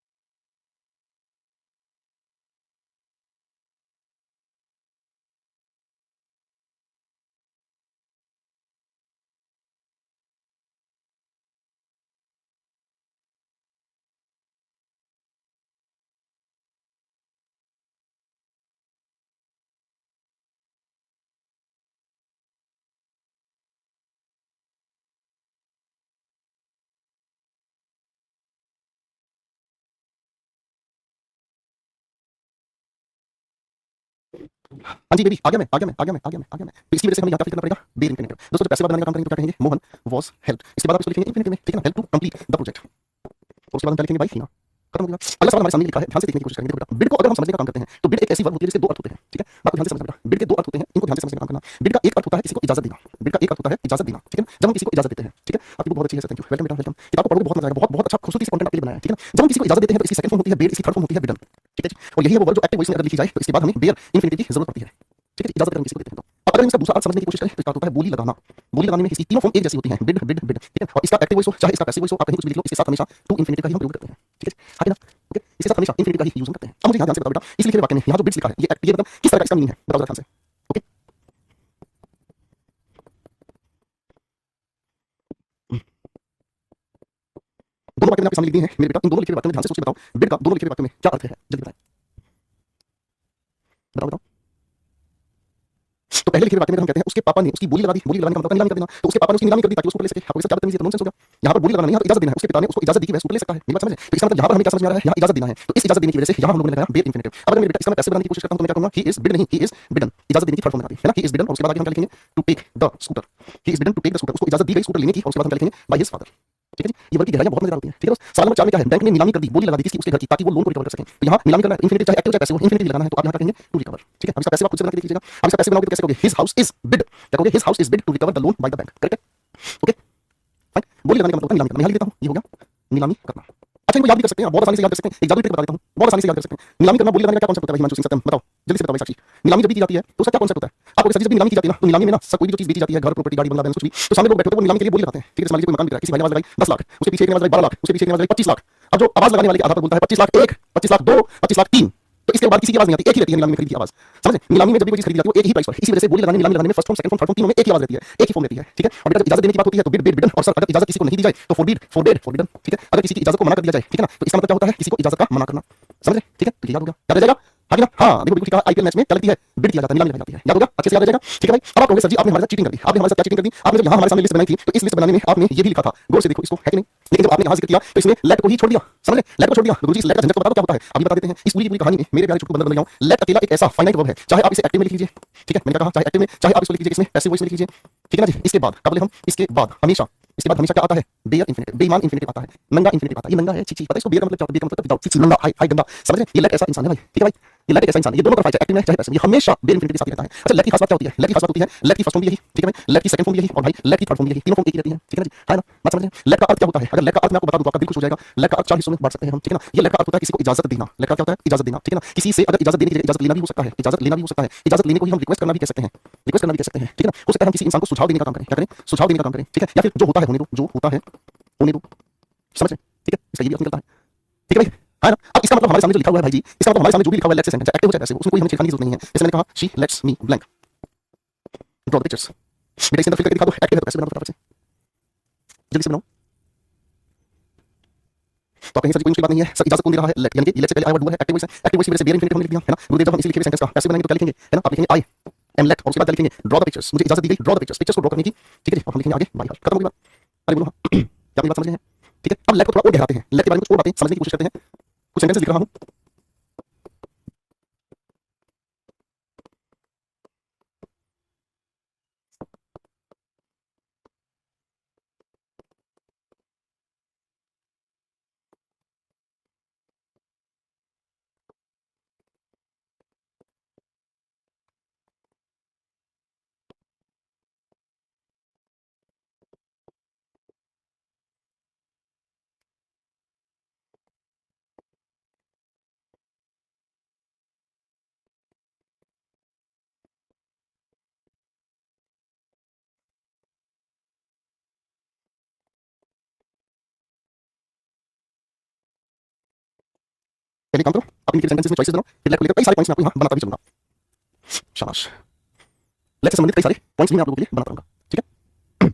हाँ जी बेबी, आ गया मैं। तो इसकी वजह से हमें यहाँ क्या फिल करना पड़ेगा, बेयर इंफिनिटिव। दोस्तों जब पैसिव बनाने का काम करेंगे तो क्या कहेंगे, मोहन वाज हेल्प। इसके बाद आप इसको लिखेंगे इंफिनिटिव में, ठीक है ना, help to complete the project. और उसके बाद हम क्या लिखेंगे भाई, हीना। खत्म हो गया। अगला सवाल हमारे सामने लिखा है, ध्यान से देखने की कोशिश करेंगे। देखो बेटा, बिड को अगर हम समझने का काम करते हैं तो बिड एक ऐसी वर्ब होती है जिसके दो अर्थ होते हैं, ठीक है। बात को ध्यान से समझना बेटा, बिड के दो अर्थ होते हैं, इनको ध्यान से समझने का काम करना। बिड का एक अर्थ होता है किसी को इजाजत देना, बिड का एक अर्थ होता है इजाजत देना, ठीक है ना। जब हम किसी को इजाजत देते हैं, ठीक है, आपकी बुक बहुत अच्छी है, थैंक यू, वेलकम बेटा, वेलकम। किताब को पढ़ोगे बहुत मजा आएगा, बहुत बहुत अच्छा खूबसूरती से कंटेंट आपके लिए बनाया है, ठीक है ना। जब हम किसी को इजाजत देते हैं तो इसकी सेकंड फॉर्म होती है बेयर, इसकी थर्ड फॉर्म होती है बिडन, ठीक है जी। और यही है वो वर्ब जो एक्टिव वॉइस में अगर लिखी जाए तो इसके बाद हमें बेयर इंफिनिटिव की जरूरत पड़ती है, ठीक है। इजाजत अगर हम किसी को देते हैं तो अब अगर हम इसका दूसरा अर्थ समझने की कोशिश करें तो इसका होता है बोली लगाना। बोली लगाने में इसकी तीनों फॉर्म एक जैसी होती हैं, बिड बिड बिड, ठीक है। और इसका एक्टिव वॉइस हो चाहे इसका पैसिव वॉइस हो, आप कहीं कुछ भी लिख लो, इसके साथ हमेशा टू इंफिनिटी का ही हम प्रयोग करते हैं, ठीक है। हाँ ना, ओके, इसके साथ हमेशा इंफिनिटी का ही यूज करते हैं। अब मुझे यहाँ ध्यान से बताओ बेटा, इस लिखे हुए वाक्य में यहाँ जो बिड्स लिखा है ये मतलब किस तरह का इसका मीनिंग है, बताओ जरा ध्यान से। ओके, दोनों वाक्य मैंने आपके सामने लिख दिए हैं मेरे बेटा, इन दोनों लिखे हुए वाक्यों में ध्यान से सोच के बताओ बिड का दोनों लिखे हुए वाक्यों में क्या अर्थ है, जल्दी बताएं, बताओ बताओ। तो पहले लिखे हुए वाक्य में हम कहते हैं उसके पापा ने उसकी बोली लगा दी, बोली लगाने का मतलब नीलामी कर देना। तो उसके पापा ने उसकी नीलामी कर दी ताकि उसको ले सके। आपको इससे क्या तमीज है, नॉनसेंस हो गया। यहाँ पर बोली लगाना नहीं, यहाँ पर इजाजत देना है। उसके पिता ने उसको इजाजत दी कि वह उसको ले सकता है, मेरी बात समझ में। तो इसका मतलब यहाँ पर हमें क्या समझ में आ रहा है, यहाँ इजाजत देना है। तो इस इजाजत देने की वजह से यहाँ हम लोगों ने लगाया बेयर इंफिनिटिव। अब अगर मेरे बेटा इसका मैं पैसे बनाने की कोशिश करता हूं तो मैं क्या कहूंगा, ही इज बिड नहीं, ही इज बिडन। इजाजत देने की थर्ड फॉर्म लगाती है ना, ही इज बिडन। और उसके बाद आगे हम क्या लिखेंगे, to take the scooter, he is bidden to take the scooter. उसको इजाजत दी गई स्कूटर लेने की। और उसके बाद हम क्या लिखेंगे, बाय हिज फादर, ठीक है जी। ये वर्ड की गहराइयां बहुत मजेदार होती है, ठीक है। सवाल नंबर 4 में क्या है, बैंक ने नीलामी कर दी, बोली लगा दी किसकी, उसके घर की, ताकि वो लोन को रिकवर कर सके। तो यहाँ नीलामी करना है, इंफिनिटिव चाहे एक्टिव चाहे पैसिव, इंफिनिटिव लगाना है। तो आप यहाँ क्या कहेंगे, टू रिकवर, ठीक है। अब इसका पैसिव आप खुद से बना के देख लीजिएगा। अब इसका पैसिव बनाओगे तो कैसे कहोगे, हिज हाउस इज बिड, क्या कहोगे, his house is bid to recover the loan by the bank, correct है, ओके फाइन। बोली लगाने का मतलब होता है नीलामी करना। यहाँ लिख देता हूँ, ये हो गया नीलामी करना। अच्छा, इनको याद भी कर सकते हैं, बहुत आसानी से याद कर सकते हैं। एक जादुई ट्रिक बता देता हूँ, बहुत आसानी से याद कर सकते हैं। नीलामी करना, बोली लगाने का क्या कॉन्सेप्ट होता है हिमांशु सिंह, सत्यम बताओ जल्दी से बताओ भाई साक्षी। नीलामी जब भी की जाती है तो उसका क्या कॉन्सेप्ट होता है, आपको सर जब नीलामी की जाती है ना, तो नीलामी में ना सब कोई भी जो चीज बेची जाती है, घर प्रॉपर्टी गाड़ी बंगला बैलेंस कुछ भी, तो सामने लोग बैठे होते हैं वो नीलामी के लिए बोली लगाते हैं, ठीक है। मान लीजिए कोई मकान बिक रहा है, किसी भाई ने आवाज लगाई 10 लाख, उसके पीछे एक ने आवाज लगाई 12 लाख, उसके पीछे एक ने आवाज लगाई 25 लाख। अब जो आवाज लगाने वाले के आधार पर बोलता है 25 लाख 1, 25 लाख 2, 25 लाख 3, तो इसके बाद किसी की आवाज नहीं आती, एक ही रहती है नीलामी में खरीदी आवाज, समझे। नीलामी में जब भी कोई चीज खरीदी जाती है वो एक ही प्राइस पर। इसी वजह से बोली लगाने, नीलामी लगाने में first form, second form, third form, तीनों में एक ही आवाज रहती है, एक ही फॉर्म रहती है, ठीक है। और बेटा इजाजत देने की बात होती है तो बिड बिड बिडन। और सर अगर इजाजत किसी को नहीं दी जाए तो फोरबिड फोरबिड फोरबिडन, ठीक है। अगर किसी की इजाजत को मना कर दिया जाए, ठीक है ना, तो इसका मतलब क्या होता है, किसी को इजाजत का मना करना, समझे, ठीक है। तो ये याद होगा, याद रह जाएगा, हाँ कि ना, हाँ देखो बिल्कुल ठीक है। आईपीएल मैच में क्या लगती है, बिड किया जाता है, नीलामी लगाई जाती है, याद होगा, अच्छे से याद रह जाएगा, ठीक है भाई। अब आप कहोगे सर जी आपने हमारे साथ चीटिंग कर दी, आपने हमारे साथ क्या चीटिंग कर दी, आपने जब यहाँ हमारे सामने लिस्ट बनाई थी तो इस लिस्ट बनाने में आपने ये भी लिखा था, गौर से देखो इसको, है कि नहीं। लेकिन जब आपने यहाँ जिक्र किया तो इसमें लेट को ही छोड़ दिया, समझे, लेट को छोड़ दिया। गुरुजी इस लेट का झंझट को बता दो क्या होता है, अभी बता देते हैं। इस पूरी पूरी कहानी में मेरे प्यारे छोटू बंदर बन जाऊं, लेट अकेला एक ऐसा फाइनाइट वर्ब है, चाहे आप इसे एक्टिव में लिख लीजिए, ठीक है, मैंने कहा चाहे एक्टिव में, चाहे आप इसको लिख लीजिए इसमें पैसिव वॉइस में लिख लीजिए, ठीक है ना जी। इसके बाद क्या बोले हम, इसके बाद हमेशा, इसके बाद हमेशा क्या आता है, बेयर इंफिनिटिव, बेईमान इंफिनिटिव आता है, नंगा इंफिनिटिव आता है। ये नंगा है, छी छी, पता है इसको, बेयर का मतलब क्या होता है, बेयर का मतलब विदाउट, छी छी, नंगा, हाय गंदा, समझ रहे। ये लेट ऐसा इंसान है भाई, ठीक है भाई, ये लेट एक ऐसा इंसान, ये दोनों तरफ चाहे एक्टिव में चाहे पैसिव, ये हमेशा बेयर इंफिनिटिव के साथ ही रहता है। अच्छा, लेट की खास बात क्या होती है, लेट की खास बात होती है, लेट की फर्स्ट फॉर्म भी यही, ठीक है भाई, लेट की सेकंड फॉर्म भी यही, और भाई लेट की थर्ड फॉर्म भी यही, तीनों फॉर्म एक ही रहती है, ठीक है ना जी, है ना, बात समझ रहे हैं। लेट का अर्थ क्या होता है, अगर लेट का अर्थ मैं आपको बता दूं तो आपका दिल खुश हो जाएगा। लेट का अर्थ 4 हिस्सों में बांट सकते हैं हम, ठीक है ना। ये लेट का अर्थ होता है किसी को इजाजत देना, लेट का क्या होता है, इजाजत देना, ठीक है ना। किसी से अगर इजाजत देने की जगह इजाजत लेना भी हो सकता है, इजाजत लेना भी हो सकता है, इजाजत लेने को ही हम रिक्वेस्ट करना भी कह सकते हैं, रिक्वेस्ट करना भी कह सकते हैं, ठीक है ना। हो सकता है हम किसी इंसान को सुझाव देने का काम करें, क्या करें, सुझाव देने का काम करें, ठीक है। या फिर जो होता है होने दो, जो होता है होने दो, समझ रहे हैं, ठीक है। इसका ये भी अर्थ निकलता है, ठीक है भाई, है ना। अब इसका मतलब हमारे सामने जो लिखा हुआ है भाई जी, इसका मतलब हमारे सामने जो भी लिखा हुआ है लेट्स से सेंटेंस एक्टिव हो चाहे पैसिव, उसमें कोई हमें छेड़खानी की जरूरत नहीं है। जैसे मैंने कहा she let's me blank draw the pictures, बेटा इसके अंदर फिल करके दिखा दो, एक्टिव है तो पैसिव बना दो फटाफट से, जल्दी से बनाओ। तो आप कहीं सर कोई मुश्किल बात नहीं है, सर इजाजत कौन दे रहा है, लेट, यानी कि लेट से पहले आया हुआ डू है, एक्टिव वॉइस है, एक्टिव वॉइस की वजह से बेयर इंफिनिटिव हमने लिख दिया, है ना। गुरुदेव जब हम इसे लिखे हुए सेंटेंस का पैसिव बनाएंगे तो क्या लिखेंगे, है ना, आप लिखेंगे आई एम लेट, और उसके बाद क्या लिखेंगे, ड्रॉ द पिक्चर्स, मुझे इजाजत दी गई ड्रॉ द पिक्चर्स, पिक्चर्स को ड्रॉ करने की, ठीक है जी। और हम लिखेंगे आगे बाई हार्ट, खत्म हो गई बात, अरे बोलो हाँ क्या मेरी बात समझ रहे हैं, ठीक है। अब लेट को थोड़ा और गहराते हैं, लेट के बारे में कुछ और बातें समझने की कोशिश करते हैं, कुछ सेंटेंस लिख रहा हूं। पहले काम करो, आप इनके सेंटेंसेस में चॉइसेस बनाओ, फिर लेट को लेकर कई सारे पॉइंट्स मैं आपको यहाँ बनाता भी चलूंगा, शाबाश। लेट से संबंधित कई सारे पॉइंट्स भी मैं आप लोगों के लिए बनाता रहूंगा, ठीक है।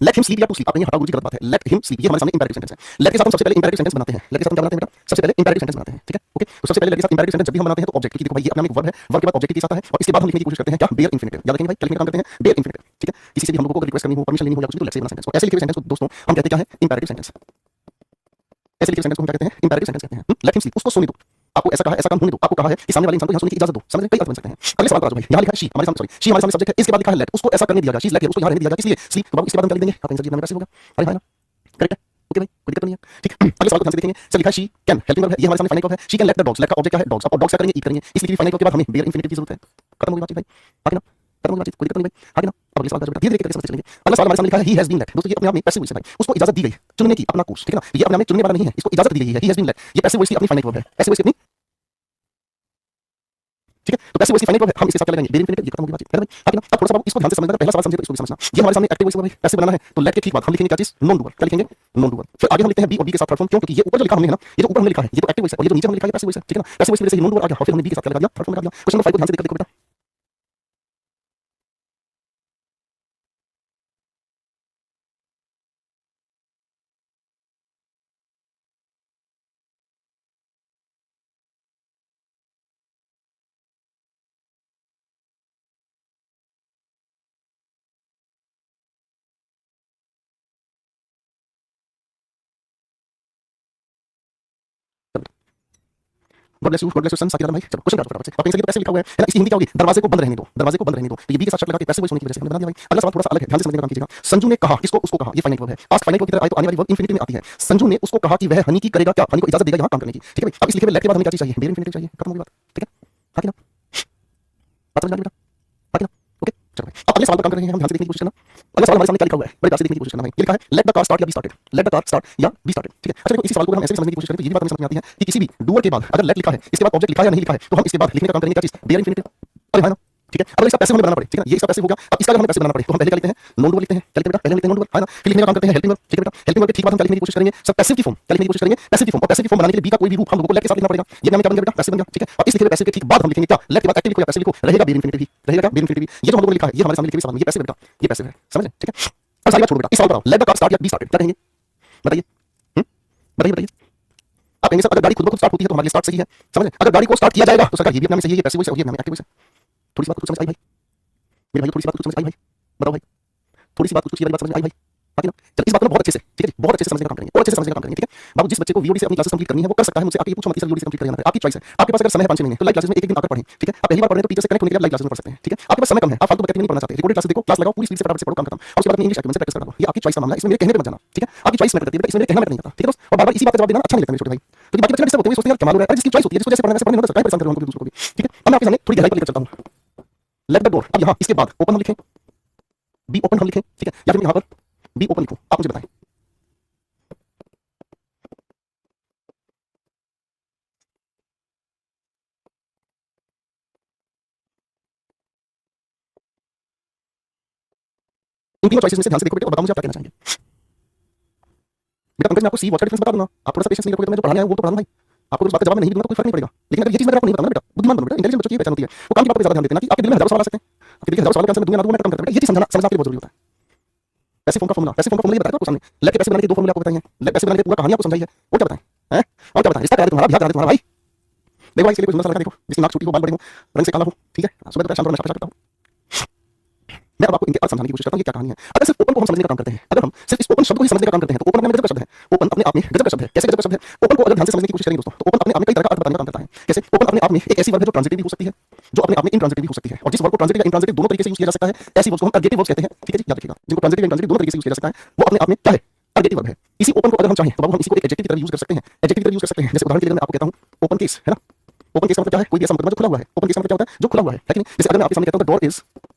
लेट हिम स्लीप या टू स्लीप, आपने ये हटाओ गुरुजी, गलत बात है। लेट हिम स्लीप, ये हमारे सामने इंपेरेटिव सेंटेंस है। लेट के साथ हम सबसे पहले इंपेरेटिव सेंटेंस बनाते हैं, लेट के साथ हम क्या बनाते हैं बेटा, सबसे पहले इंपेरेटिव सेंटेंस बनाते हैं, ठीक है, ओके। तो सबसे पहले लेट के साथ इंपेरेटिव सेंटेंस जब भी हम बनाते हैं तो ऑब्जेक्ट की, देखो भाई ये अपने में एक वर्ब है, वर्ब के बाद ऑब्जेक्ट के साथ आता है, और इसके बाद हम लिखने की कोशिश करते हैं क्या, बेयर इंफिनिटिव, याद रखेंगे भाई, क्या लिखने का काम करते हैं, बेयर इंफिनिटिव, ठीक है। किसी से भी हम लोगों को रिक्वेस्ट करनी हो, परमिशन लेनी हो या कुछ भी, तो लेट से बना सेंटेंस, और ऐसे लिखे हुए सेंटेंस को दोस्तों हम कहते हैं क्या है, इंपेरेटिव सेंटेंस। ऐसे लिखे हुए सेंटेंस को हम क्या कहते हैं, इंपेरेटिव सेंटेंस कहते हैं। लेट हिम स्लीप, उसको सोने दो, आपको ऐसा कहा है, ऐसा काम होने दो, आपको कहा है कि सामने वाले इंसान को यहाँ सुनने की इजाजत दो। समझ रहे हैं? कई अर्थ बन सकते हैं। अगले सवाल पर आ जाओ भाई। यहाँ लिखा है शी, हमारे सामने सॉरी शी हमारे सामने सब्जेक्ट है, इसके बाद लिखा है लेट, उसको ऐसा करने दिया गया, शी इज लेट, उसको यहाँ रहने दिया गया, इसलिए स्लीप। तो बाबू इसके बाद हम क्या लिख देंगे? आपका आंसर जी नाम पैसिव होगा। अरे हां ना, करेक्ट है। ओके भाई, कोई दिक्कत नहीं है। ठीक है, अगले सवाल को ध्यान से देखेंगे। सर लिखा है शी कैन, हेल्पिंग वर्ब है, ये हमारे सामने फाइनाइट वर्ब है। She can let the dogs, let का ऑब्जेक्ट क्या है? डॉग्स। अब डॉग्स क्या करेंगे? ईट करेंगे, इसलिए फाइनाइट वर्ब के बाद हमें बेयर इंफिनिटिव की जरूरत है। खत्म हो गई बातचीत भाई। आगे ना, खत्म हो गई बातचीत, कोई दिक्कत नहीं भाई। आगे ना, अब अगले सवाल का धीरे-धीरे करके समझते चलेंगे। अगला सवाल हमारे सामने लिखा है ही हैज बीन लेट। दोस्तों ये अपने आप में पैसिव वॉइस है भाई, उसको इजाजत दी गई चुनने की अपना कोर्स, ठीक है ना? ये अपने आप में चुनने वाला नहीं है, इसको इजाजत दी गई है। ही हैज बीन लेट, ये पैसिव वॉइस की अपनी फाइनाइट वर्ब है, पैसिव वॉइस की अपनी, ठीक है? तो पैसिव वॉइस की फाइनाइट वर्ब है, हम इसके साथ क्या लगाएंगे? बेयर इंफिनिटिव, ये खत्म हो गई बातचीत, है ना भाई? आगे ना, अब थोड़ा सा इसको ध्यान से समझना, पहला सवाल समझे तो इसको भी समझना। ये हमारे सामने एक्टिव वॉइस है भाई, पैसिव बनाना है, तो लेट के ठीक बाद हम लिखेंगे क्या चीज? Non doer. क्या लिखेंगे? Non doer. फिर आगे हम लिखते हैं बी और बी के साथ थर्ड फॉर्म, क्यों? क्योंकि ये ऊपर जो लिखा हमने है ना, ये जो ऊपर हमने लिखा है ये तो एक्टिव वॉइस है, और ये जो नीचे हमने लिखा है पैसिव वॉइस है, ठीक है ना? पैसिव वॉइस की वजह से ये नॉन डूअर आ गया, और फिर हमने बी के साथ क्या लगा दिया? थर्ड फॉर्म लगा दिया। क्वेश्चन नंबर 5 को ध्यान से देखो बेटा। गॉड ब्लेस यू सन, साकिब आदम भाई। चलो क्वेश्चन करो फटाफट से। आप कहीं से पैसे लिखा हुआ है ना, इसकी हिंदी क्या होगी? दरवाजे को बंद रहने दो, दरवाजे को बंद रहने दो। तो ये बी के साथ शर्त लगा के पैसे वॉइस होने की वजह से हमने बना दिया भाई। अगला सवाल थोड़ा सा अलग है, ध्यान से समझने का काम कीजिएगा। संजू ने कहा, किसको? उसको कहा, ये फाइनाइट वर्ब है। पास्ट फाइनाइट वर्ब की तरह आए तो आने वाली वर्ब इंफिनिटिव में आती है। संजू ने उसको कहा कि वह हनी की करेगा क्या? हनी को इजाजत देगा यहाँ काम करने की, ठीक है भाई? अब इस लिखे हुए लेट के बाद हमें क्या चीज चाहिए? बेयर इंफिनिटिव चाहिए। खत्म हो गई बात, ठीक है? आगे ना, बात समझ में आ गई बेटा? आगे ना, ओके चलो भाई। अब अगले सवाल पर काम कर रहे हैं हम, ध्यान से देखने की कोशिश करना। अगला सवाल हमारे सामने क्या लिखा हुआ है? बड़े प्यार से देखने की कोशिश करना भाई। ये लिखा है लेट द कार स्टार्ट या be started, let the car start या बी स्टार्टेड, ठीक है? अच्छा देखो, इसी सवाल को हम ऐसे भी समझने की कोशिश करें तो ये भी बात हमें समझ में आती है कि किसी भी डूअर के बाद अगर लेट लिखा है, इसके बाद ऑब्जेक्ट लिखा है या नहीं लिखा है, तो हम इसके बाद लिखने का काम करेंगे क्या चीज? Bare infinitive. अरे है ना, ठीक है? अगर इसका पैसिव हमें बनाना पड़े, ठीक है? ये इसका पैसिव हो गया। अब इसका अगर हमें पैसिव बनाना पड़े तो हम पहले क्या लिखते हैं? नॉन डूअर लिखते हैं। क्या लिखते हैं बेटा? पहले लिखते हैं नॉन डूअर, है ना? फिर लिखने का काम करते हैं हेल्पिंग वर्ब, ठीक है बेटा? हेल्पिंग वर्ब के ठीक बाद हम क्या लिखने की कोशिश करेंगे? सब पैसिव की फॉर्म, क्या लिखने की कोशिश करेंगे? पैसिव की फॉर्म। और पैसिव की फॉर्म बनाने के लिए बी का कोई भी रूप हम लोगों को लेट के साथ लिखना पड़ेगा। ये हमने क्या बन गया बेटा? पैसिव बन गया, ठीक है? अब इस लिखे हुए पैसिव के ठीक बाद हम लिखेंगे क्या? लेट के बाद एक्टिव लिखो या पैसिव लिखो, रहेगा बेयर इंफिनिटिव ही, रहेगा क्या? बेयर इंफिनिटिव ही। ये जो हम लोगों ने लिखा है ये हमारे सामने लिखे हुए सवाल में, ये पैसिव है बेटा, ये पैसिव है, समझ रहे हैं? ठीक है? अब सारी बात छोड़ो बेटा, इस सवाल पर आओ। लेट द कार स्टार्ट या बी स्टार्टेड, क्या कहेंगे? बताइए, बताइए बताइए। आप कहेंगे सर अगर गाड़ी खुद ब खुद स्टार्ट होती है तो हमारे लिए स्टार्ट सही है, समझ रहे हैं? अगर गाड़ी को स्टार्ट किया जाएगा तो सरकार ये भी अपने में सही है, ये पैसिव वॉइस है और ये अपने में एक्टिव वॉइस है। थोड़ी सी बात कुछ समझ आई भाई? मेरे भाई थोड़ी सी बात कुछ समझ आई भाई? बताओ भाई, थोड़ी सी बात कुछ ये वाली बात समझ में आई भाई? बाकी ना चल इस बात को बहुत अच्छे से, ठीक है जी, बहुत अच्छे से समझने का काम करेंगे और अच्छे से समझने का काम करेंगे, ठीक है? बाबू जिस बच्चे को वीओडी से अपनी क्लासेस कंप्लीट करनी है वो कर सकता है, मुझसे आके ये पूछो मत कि सर वीओडी से कंप्लीट कर जाना है, आपकी चॉइस है। आपके पास अगर समय है 5-6 महीने तो लाइव क्लासेस में एक दिन आकर पढ़ें, ठीक है? आप पहली बार पढ़ रहे हैं तो टीचर से कनेक्ट होने के लिए लाइव क्लासेस में पढ़ सकते हैं, ठीक है? आपके पास समय कम है, आप फालतू बकैती में नहीं पढ़ना चाहते, रिकॉर्डेड क्लासेस देखो, क्लास लगाओ, पूरी स्पीड से फटाफट से पढ़ो, काम खत्म। और उसके बाद अपनी इंग्लिश एक्टिव से प्रैक्टिस करा लो, ये आपकी चॉइस का मामला है, इसमें मेरे कहने पे मत जाना, ठीक है? आपकी चॉइस मैटर करती है, इसमें मेरे कहना मैटर नहीं करता, ठीक है दोस्त? और बार-बार इसी बात का जवाब देना अच्छा नहीं लगता मेरे छोटे भाई, क्योंकि बाकी बच्चे डिस्टर्ब होते हैं, सोचते हैं यार कमाल हो रहा है, अरे जिसकी चॉइस होती है, जिसको जैसे पढ़ना है वैसे पढ़ने दो, सरकार परेशान कर रहे हो उनको भी, दूसरों को भी, ठीक है? अब मैं आपके सामने थोड़ी गहराई पर लेकर चलता हूँ। लेट द डोर, अब यहाँ इसके बाद ओपन हम लिखें, बी ओपन हम लिखें, ठीक है? या फिर यहाँ पर बी ओपन लिखूं, आप मुझे बताएं। इन तीनों चॉइसेस में से ध्यान से देखो बेटा और बताओ मुझे आप क्या कहना चाहेंगे। बेटा पंकज मैं आपको सी वॉट का डिफरेंस बता दूंगा, आप थोड़ा सा पेशेंस नहीं रखोगे तो मैं जो पढ़ाने आया हूं वो तो पढ़ा दूं भाई। आपको उस बात का जवाब नहीं दूंगा तो कोई फर्क नहीं पड़ेगा, लेकिन अगर ये चीज मैं आपको नहीं बताऊंगा बेटा, बुद्धिमान बनो बेटा, इंटेलिजेंट बच्चों की पहचान होती है, वो काम की बातों पे ज्यादा ध्यान देते हैं ना कि आपके दिल में हजारों सवाल आ सकते हैं, आपके दिल में हजारों सवालों का आंसर मैं दूंगा ना दूंगा मैं खत्म करता हूं बेटा, ये चीज समझना समझना आपके लिए बहुत जरूरी होता है। पैसिव फॉर्म का फॉर्मूला, पैसिव फॉर्म का फॉर्मूला ये बताया आपको सामने, लेट के पैसे बनाने के दो फॉर्मूले आपको बताए हैं, लेट पैसे बनाने के पूरा कहानी आपको समझाई है, और क्या बताएं हैं? और क्या बताएं? रिश्ता क्या है तुम्हारा, बिहार क्या है तुम्हारा भाई? देखो भाई इसके लिए कोई सुंदर सा लड़का देखो जिसकी नाक छोटी हो, बाल बड़े हो, रंग से काला हो, ठीक है? सुबह दोपहर शाम को नशा करता हूं। मैं अब आपको इनके अर्थ समझाने की कोशिश करता हूं, ये क्या कहानी है। अगर सिर्फ ओपन को हम समझने का काम करते हैं, अगर हम सिर्फ इस ओपन शब्द को ही समझने का काम करते हैं तो ओपन अपने में गजब का शब्द है, ओपन अपने आप में गजब का शब्द है। कैसे गजब का शब्द है? ओपन को अगर ध्यान से समझने की कोशिश करेंगे दोस्तों तो ओपन अपने आप में कई तरह का अर्थ बताने का काम करता है। कैसे? ओपन अपने आप में एक ऐसी वर्ब है जो ट्रांजिटिव भी हो सकती है, जो अपने आप में इंट्रांजिटिव भी हो सकती है, और जिस वर्ब को ट्रांजिटिव या इंट्रांजिटिव दोनों तरीके से यूज किया जा सकता है ऐसी वर्ब्स को हम एडजेक्टिव वर्ब्स कहते हैं, ठीक है जी? याद रखिएगा, जिनको ट्रांजिटिव या इंट्रांजिटिव दोनों तरीके से यूज किया जा सकता है वो अपने आप में क्या है? एडजेक्टिव वर्ब है। इसी ओपन को अगर हम चाहें तो बाबू हम इसी को एक एडजेक्टिव की तरह यूज कर सकते हैं, एडजेक्टिव की तरह यूज कर सकते हैं। जैसे उदाहरण के लिए मैं आपको कहता हूं ओपन केस, है ना? ओपन केस का मतलब क्या है? कोई भी ऐसा मुकदमा जो खुला हुआ है। ओपन केस का मतलब क्या होता है? जो खुला हुआ है कि नहीं? जैसे अगर मैं आपके सामने कहता हूं द डोर इज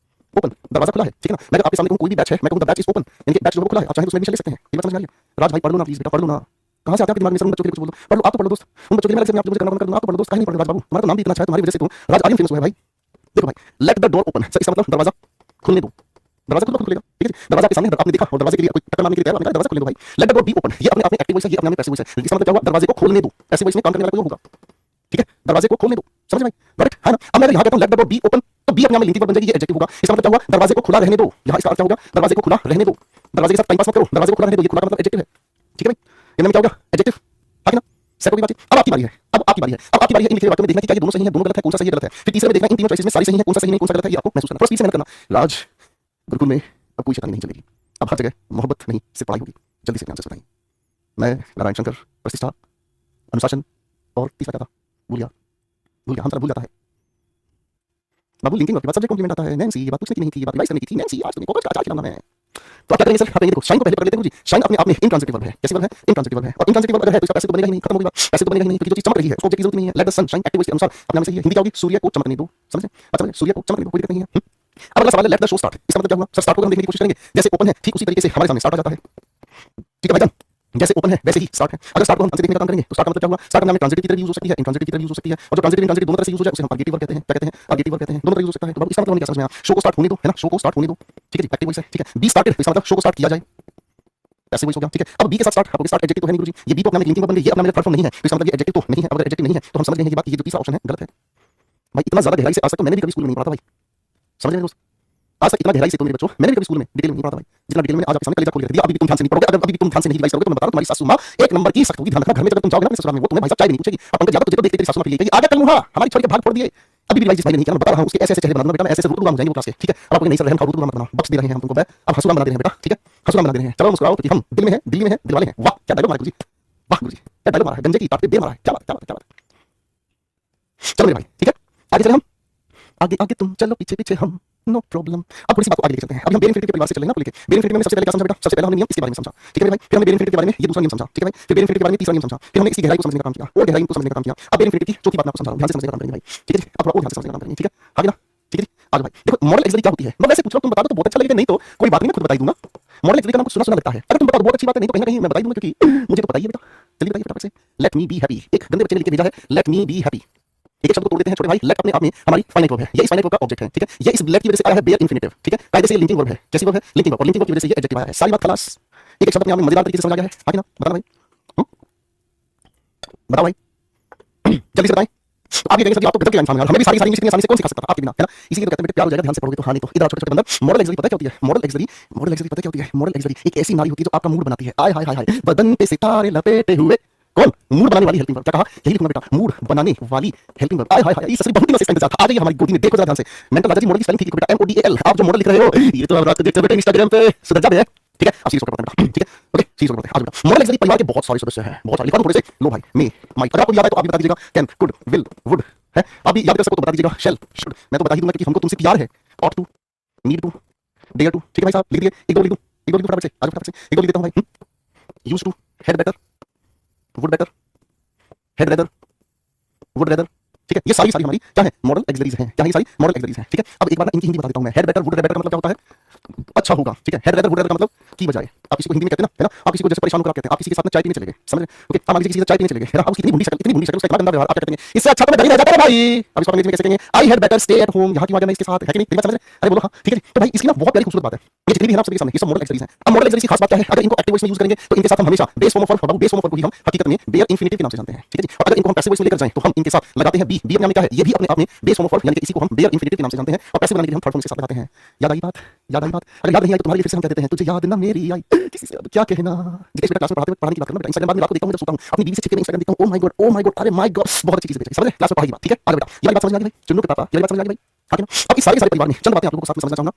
ओपन, दरवाजा खुला है, ठीक है ना? मैं अगर आपके सामने कहूं कोई भी बैच है, मैं कहूं द बैच इज ओपन, यानी कि बैच जो है वो खुला है, आप चाहें तो उसमें एडमिशन ले सकते हैं। ये बात समझ में आ रही है? राज भाई पढ़ लो ना प्लीज बेटा, पढ़ लो ना। कहां से आता है आपके दिमाग में सर उन बच्चों के लिए कुछ बोल दो, पढ़ लो, आप तो पढ़ लो दोस्त, उन बच्चों के लिए मैं लगता है आप मुझे करना बंद कर दूं, आप तो पढ़ लो दोस्त, काहे नहीं पढ़ रहे राज बाबू? तुम्हारा तो नाम भी इतना अच्छा है, तुम्हारी वजह से तो राज आर्यन फेमस हुआ है भाई। देखो भाई, let the door open, sir इसका मतलब दरवाजा खुलने दो, दरवाजा खुद खुलेगा, ठीक है? दरवाजा के सामने आपने देखा और दरवाजे के लिए कोई टक्कर मारने के लिए तैयार, आपने कहा दरवाजा खोलने दो भाई। Let the door be open, ये अपने आप में एक्टिव वॉइस है, ये अपने आप में पैसिव वॉइस है। इसका मतलब क्या हुआ? दरवाजे को खोलने दो, पैसिव वॉइस में काम करने वाला कोई होगा, ठीक है? दरवाजे को खोलने दो, समझ में भाई? राइट है ना? अब मैं यहाँ कहता हूँ let the door be open, तो बी अपने आप में लिंकिंग वर्ब बन जाएगी, ये एडजेक्टिव होगा। इसका मतलब क्या हुआ? दरवाजे को खुला रहने दो, यहाँ इसका अर्थ क्या होगा? दरवाजे को खुला रहने दो, दरवाजे के साथ टाइम पास मत करो, दरवाजे को खुला रहने दो, ये खुला का मतलब एडजेक्टिव है, ठीक है भाई? ये में क्या होगा? एडजेक्टिव, है ना? सेट होगी बातचीत। अब आपकी बारी है, अब आपकी बारी है, अब आपकी बारी है इन लिखी हुई बातों में देखना कि क्या ये दोनों सही हैं, दोनों गलत है, कौन सा सही है, गलत है। फिर तीसरे में देखना इन तीनों चॉइसेस में सारी सही है, कौन सा सही नहीं, कौन सा गलत है, ये आपको महसूस करना, थोड़ा स्पीड से मेहनत करना। राज गुरुकुल में अब कोई शैतानी नहीं चलेगी, अब हर जगह मोहब्बत नहीं सिर्फ पढ़ाई होगी। जल्दी से आंसर बताइए। मैं नारायण शंकर, प्रतिष्ठा, अनुशासन और तीसरा क्या था? भूल गया, भूल गया, हम सारा भूल जाता है। बाबू लिंकिंग वर्ब के बाद सब्जेक्ट कॉम्प्लीमेंट आता है। नैंसी ये बात पूछने की नहीं थी, ये बात रिवाइज करने की थी। नैंसी आज तुमने बहुत अच्छा नाम है। तो आप क्या करेंगे सर? आप ये देखो शाइन को पहले पकड़ लेते हैं जी। शाइन अपने आप में इंट्रांजिटिव वर्ब है। कैसी वर्ब है? इंट्रांजिटिव वर्ब है। और इंट्रांजिटिव वर्ब अगर है तो इसका पैसे तो बनेगा ही नहीं, खत्म हो गई बात। पैसे तो बनेगा ही नहीं, क्योंकि जो चीज चमक रही है उसको ऑब्जेक्ट की जरूरत नहीं है। Let the sun shine active voice के अनुसार अपने नाम से ही है। हिंदी क्या होगी? सूर्य को चमकने दो। समझे? अच्छा सूर्य को चमकने दो, कोई दिक्कत नहीं है। अब अगला सवाल है लेट द शो स्टार्ट। इसका मतलब क्या हुआ? सर स्टार्ट को हम देखने की कोशिश करेंगे। जैसे ओपन है ठीक उसी तरीके से हमारे सामने स्टार्ट आ जाता है। ठीक है भाईजान, जैसे ओपन है वैसे ही स्टार्ट है। अगर स्टार्ट को हम देखने का काम करेंगे तो स्टार्ट का मतलब क्या हुआ? स्टार्ट नाम ट्रांजिटिव की तरह यूज हो सकती है, इंट्रांजिटिव की तरह यूज हो सकती है। और जो ट्रांजिटिव इंट्रांजिटिव दोनों तरह से यूज हो जाए उसे हम आर्गेटिव वर्ब कहते हैं। क्या कहते हैं? आर्गेटिव वर्ब कहते हैं। दोनों तरह यूज हो सकता है। तो इसका मतलब हमें क्या समझ में आया? शो को स्टार्ट होने दो, है ना? शो को स्टार्ट होने दो। ठीक है जी, एक्टिव वॉइस है। ठीक है, बी स्टार्टेड इसका मतलब शो को स्टार्ट किया जाए, ऐसे वॉइस हो गया। ठीक है, अब बी के साथ स्टार्ट, आपको स्टार्ट एडजेक्टिव तो है नहीं गुरुजी, ये बी तो अपना में लिंकिंग वर्ब बन गई, ये अपना में वर्ब फॉर्म नहीं है, तो इसका मतलब ये एडजेक्टिव तो नहीं है। अगर एडजेक्टिव नहीं है तो हम समझ गए हैं ये बात, ये जो तीसरा ऑप्शन है गलत है। भाई इतना ज्यादा गहराई से आज तक तो मैंने भी कभी स्कूल में नहीं पढ़ा था भाई, समझ रहे हो दोस्त? आज तक इतना गहराई से तो मेरे बच्चों मैंने भी कभी स्कूल में डिटेल में नहीं पढ़ा था भाई, जितना डिटेल में आज आपके सामने कलेजा खोल के दिया। अभी भी तुम ध्यान से नहीं पढ़ोगे, अगर अभी भी तुम ध्यान से नहीं रिवाइज करोगे तो मैं बता रहा हूं तुम्हारी सासू मां एक नंबर की सख्त होगी। ध्यान रखना, घर में जब तुम जाओगे ना अपने ससुराल में वो तुम्हें भाई साहब चाय भी नहीं पूछेगी। अब पंकज यादव तुझे तो देखते तेरी सासू मां पी लेगी, आगे कल मुहा हमारी छोड़ के भाग फोड़ दिए। अभी भी रिवाइज भाई नहीं किया, मैं बता रहा हूं उसके ऐसे ऐसे चेहरे बना दूंगा बेटा, मैं ऐसे ऐसे रुतबा हो जाएंगे वो क्लास के। ठीक है, अब आपको नहीं सर रहम खाओ रुतबा मत बनाओ, बख्श दे रहे हैं हम तुमको। अब हंसुराम बना दे रहे हैं बेटा। ठीक है, हंसुराम बना दे रहे हैं। चलो मुस्कुराओ क्योंकि हम दिल में हैं, दिल्ली में हैं, दिल वाले हैं। वाह क्या डायलॉग मारा गुरुजी, वाह गुरुजी क्या डायलॉग मारा है, गंजे की टाट पे बेर मारा है। क्या बात क्या बात क्या बात। चलो मेरे भाई ठीक है, आगे चले हम, आगे आगे तुम चलो पीछे पीछे हम, नो प्रॉब्लम। अब थोड़ी सी बात को आगे लेके चलते हैं। अभी हम बेर इन्फिनिटी के परिवार से चलेंगे ना, तो लेके बेर इन्फिनिटी में सबसे पहले क्या समझा बेटा? सबसे पहले हमने नियम इसके बारे में समझा। ठीक है भाई, फिर हमने बेर इन्फिनिटी के बारे में ये दूसरा नियम समझा। ठीक है भाई, फिर बेर इन्फिनिटी के बारे में तीसरा नियम समझा, फिर हमने इसकी गहराई को समझने का काम किया और गहराई को समझने का काम किया। अब बेर इन्फिनिटी की चौथी बात मैं आपको समझा रहा हूं, ध्यान से समझने का काम करेंगे भाई। ठीक है जी, अब थोड़ा और ध्यान से समझने का काम करेंगे। ठीक है, आगे ना, ठीक है जी, आज भाई देखो मॉडल एक्सिलरी क्या होती है? मैं वैसे पूछ रहा हूं, तुम बता दो तो बहुत अच्छा लगेगा, नहीं तो कोई बात नहीं, मैं खुद बता ही दूंगा। मॉडल एक्सिलरी का नाम कुछ सुना सुना लगता है, अगर तुम बता दो बहुत अच्छी बात है, नहीं तो कहीं ना कहीं मैं बता ही दूंगा क्योंकि मुझे तो पता ही है बेटा। जल्दी बताइए फटाफट से। लेट मी बी हैप्पी, एक गंदे बच्चे ने लिख के भेजा है लेट मी बी हैप्पी। एक शब्द को तोड़ देते हैं छोटे भाई। लेट अपने आप में हमारी फाइनाइट वर्ब है, ये इस फाइनाइट वर्ब का ऑब्जेक्ट है। ठीक है, ये इस लेट की वजह से आया है बेयर इन्फिनिटिव। ठीक है, कायदे से ये लिंकिंग वर्ब है। कैसी वर्ब है? लिंकिंग वर्ब, और लिंकिंग वर्ब की वजह से ये एडजेक्टिव आया है। सारी बात खलास, एक शब्द अपने आप में मजेदार तरीके से समझ आ गया है। आगे ना बताना भाई, बताओ भाई जल्दी से बताएं। आप ये कहेंगे सर जी आप तो गजब के लाइन सामने हमें भी सारी सारी इंग्लिश आसानी से कौन सिखा सकता था आपके बिना, है ना? इसीलिए तो कहते हैं बेटे प्यार हो जाएगा ध्यान से पढ़ोगे तो। हां नहीं तो इधर छोटे छोटे बंदर। मॉडल एक्सिलरी पता है क्या होती है? मॉडल एक्सिलरी, मॉडल एक्सिलरी पता है क्या होती है? मॉडल एक्सिलरी एक ऐसी नारी होती है जो आपका मूड बनाती है। आय हाय हाय हाय, बदन पे सितारे लपेटे हुए, कौन? मूड बनाने वाली हेल्पिंग वर्ब। क्या कहा? यही लिखूंगा बेटा, मूड बनाने वाली हेल्पिंग वर्ब। आय हाय हाय, ये ससुरी बहुत ही मस्त इंतजार था। आ जाइए हमारी गोदी में, देखो जरा ध्यान से। मेंटल राजा जी मॉडल की स्पेलिंग ठीक लिखो बेटा, MODAL। आप जो मॉडल लिख रहे हो ये तो आप रात को देखते हो बेटा इंस्टाग्राम पे, सुधर जा बे। ठीक है, अब सीरीज को पढ़ते हैं बेटा। ठीक है, ओके सीरीज को पढ़ते हैं। आज बेटा मॉडल एक्सिलरी परिवार के बहुत सारे सदस्य हैं, बहुत सारे। लिखा दो थोड़े से, लो भाई मे माइक। अगर आपको याद है तो आप भी बता दीजिएगा। कैन, कुड, विल, वुड है। आप भी याद कर सको तो बता दीजिएगा। शेल, शुड, मैं तो बता ही दूंगा क्योंकि हमको तुमसे प्यार है। Ought to, need to, dare to. ठीक है भाई साहब लिख दिए, एक दो लिख दूं, एक दो लिख दूं फटाफट से, आज फटाफट से एक दो लिख देता हूं भाई। Used to, had better, would better, had rather, would rather. ठीक है, ये सारी सारी हमारी क्या है? मॉडल एक्सिलरीज हैं। क्या है? ये सारी मॉडल एक्सिलरीज हैं। ठीक है, अब एक बार ना इनकी हिंदी बता देता हूं मैं। हेड बेटर, वुड बेटर का मतलब क्या होता है? अच्छा होगा। ठीक है, हेड रेदर, वुड रेदर का मतलब की बजाय। आप किसी को हिंदी में कहते हैं ना, है ना? आप किसी को जैसे परेशान होकर आप कहते हैं आप किसी के साथ में चाय पीने चले गए, समझ रहे? ओके, आप किसी के साथ चाय पीने चले गए, है ना? आप उसकी इतनी भूंडी शक्ल, इतनी भूंडी शक्ल, उसका इतना गंदा व्यवहार, आप क्या कहते हैं? इससे अच्छा तो मैं घर ही रह जाता है भाई। अब इसको अंग्रेजी में कैसे कहेंगे? I had better stay at home. यहाँ क्यों आ गया मैं इसके साथ, है कि नहीं? मेरी बात समझ रहे? अरे बोलो हाँ, ठीक है जी। तो भाई इसकी ना बहुत प्यारी खूबसूरत बात है, ये जितनी भी है ना आप सबके सामने, ये सब मॉडल एक्सिलरीज हैं। अब मॉडल एक्सिलरीज की खास बात क्या है? अगर इनको एक्टिव वॉइस में यूज करेंगे तो इनके साथ हम हमेशा base form of verb, base form of verb को ही हम हकीकत में बेयर इंफिनिटिव के नाम से जानते हैं। ठीक है जी, और अगर इनको हम पैसिव वॉइस में लेकर जाएं तो हम इनके साथ लगाते हैं बी। बी अपने आप में क्या है? ये भी अपने आप में बेस फॉर्म ऑफ वर्ब, यानी कि इसी को हम बेयर इंफिनिटिव के नाम से जानते हैं। और पैसिव बनाने के लिए हम थर्ड फॉर्म के साथ लगाते हैं। याद आई बात? याद आई बात? अगर याद नहीं आई तो तुम्हारे लिए फिर से हम कह देते हैं, तुझे याद ना मेरी आई, किसी से अब क्या कहना। जिस बेटा क्लास में पढ़ाते हुए पढ़ाने की बात करना बेटा, इंस्टाग्राम बाद में रात को देखता हूं जब सोता हूं, अपनी बीवी से छिपके में इंस्टाग्राम देखता हूं। Oh my God, oh my God, अरे माय गॉड, बहुत अच्छी चीज है। समझ रहे? क्लास में पढ़ाई की बात। ठीक है, आगे बेटा ये वाली बात समझ में आ गई भाई? चुन्नू के पापा ये वाली बात समझ में आ गई भाई? आगे ना, अब इस सारे सारे परिवार में चंद बातें आप लोगों को साथ में समझना चाहूंगा।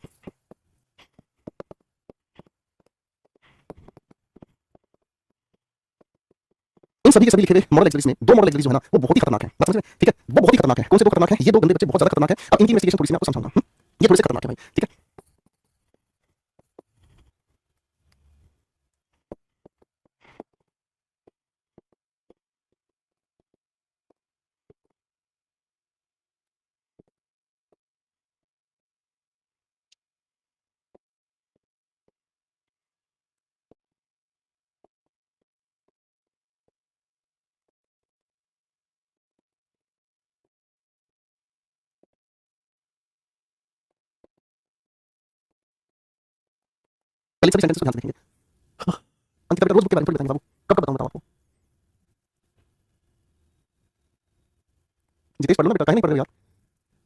इन सभी के सभी लिखे हुए मॉडल एक्सिलरीज में दो मॉडल एक्सिलरीज जो है ना वो बहुत ही खतरनाक है। बात समझ रहे हैं? ठीक है, वो बहुत ही खतरनाक है। कौन से दो खतरनाक है? ये दो गंदे बच्चे बहुत ज्यादा खतरनाक है। अब इनकी इन्वेस्टिगेशन थोड़ी सी मैं आपको समझाऊंगा। ये थोड़े से खतरनाक है भाई। ठीक है, पहले सभी सेंटेंस को ध्यान से देखेंगे। अंकिता बेटा रोज बुक के बारे में थोड़ी बताएंगे बाबू, कब कब बताऊं आपको? जितेश पढ़ लो ना बेटा, कहीं नहीं पढ़ रहे हो यार,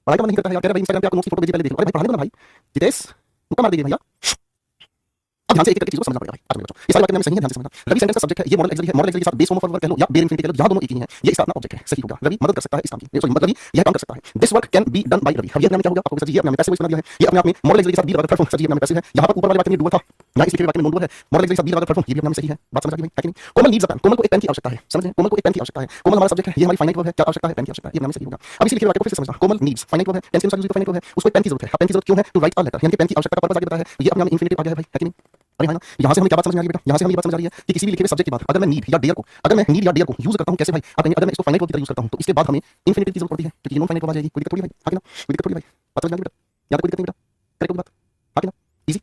पढ़ाई का मन नहीं करता है यार। कह रहे भाई इंस्टाग्राम पे आपको नोट्स की फोटो भेजी, पहले देखो। अरे भाई पढ़ाने दो ना भाई। जितेश मुक्का मार दीजिए भैया। अब ध्यान से एक एक चीज को समझना पड़ेगा भाई। आज मेरे बच्चों ये सारी बातें मैं सही है, ध्यान से समझना। रवि सेंटेंस का सब्जेक्ट है, ये मॉडल एक्सिलरी है, मॉडल एक्सिलरी के साथ बेस फॉर्म ऑफ वर्ब कह लो या बेयर इंफिनिटिव कह लो, यहाँ दोनों एक ही हैं, ये इसका अपना ऑब्जेक्ट है, सही होगा। रवि मदद कर सकता है इस काम की, सॉरी रवि यह काम कर सकता है। This work can be done by Ravi. अब ये अपने आप क्या होगा, आपको सर जी ये अपने आप पैसिव वॉइस बना दिया है, ये अपने आप में मॉडल एक्सिलरी के साथ बी लगा थर्ड फॉर्म, सर जी अपने आप पैसिव है। यहाँ पर ऊपर वाले वाक्य में डुअर था, यहाँ इस लिखे हुए वाक्य में नॉन डुअर है, मॉडल एक्सिलरी के साथ बी लगा थर्ड फॉर्म, ये भी अपने आप में सही है। बात समझ आ गई भाई, है कि नहीं? कोमल नीड्स अ पेन, कोमल को एक पेन की आवश्यकता है, समझ रहे हैं? कोमल को एक पेन की आवश्यकता है, कोमल हमारा सब्जेक्ट है, ये हमारी फाइनाइट वर्ब है, क्या आवश्यकता है, पेन की आवश्यकता है, ये अपने आप में सही होगा। अब इसी लिखे हुए वाक्य को फिर से समझना, कोमल नीड्स फाइनाइट वर्ब है, टेंस के अनुसार यूज फाइनाइट वर्ब है, उसको एक पेन की जरूरत है। अब पेन की जरूरत क्यों है, टू राइट अ लेटर, यानी कि पेन की आवश्यकता का पर्पस आगे बताया है, ये अपने आप में इंफिनिटिव आ गया है भाई, है कि नहीं? अरे हाँ ना, यहाँ से हमें क्या बात समझ में आ रही है बेटा, यहाँ से हमें ये बात समझ आ रही है कि किसी भी लिखे हुए सब्जेक्ट के बाद अगर मैं नीड या डेयर को, अगर मैं नीड या डेयर को यूज करता हूँ कैसे भाई, आप कहेंगे अगर मैं इसको फाइनाइट वर्ब की तरह यूज करता हूँ तो इसके बाद हमें इंफिनिटिव की जरूरत पड़ती है, क्योंकि ये नॉन फाइनाइट वर्ब आ जाएगी। कोई दिक्कत थोड़ी है भाई, है कि ना? कोई दिक्कत थोड़ी है भाई, बात समझ में आ गई बेटा? यहाँ कोई दिक्कत नहीं बेटा, करेक्ट होगी बात, है कि ना? इजी,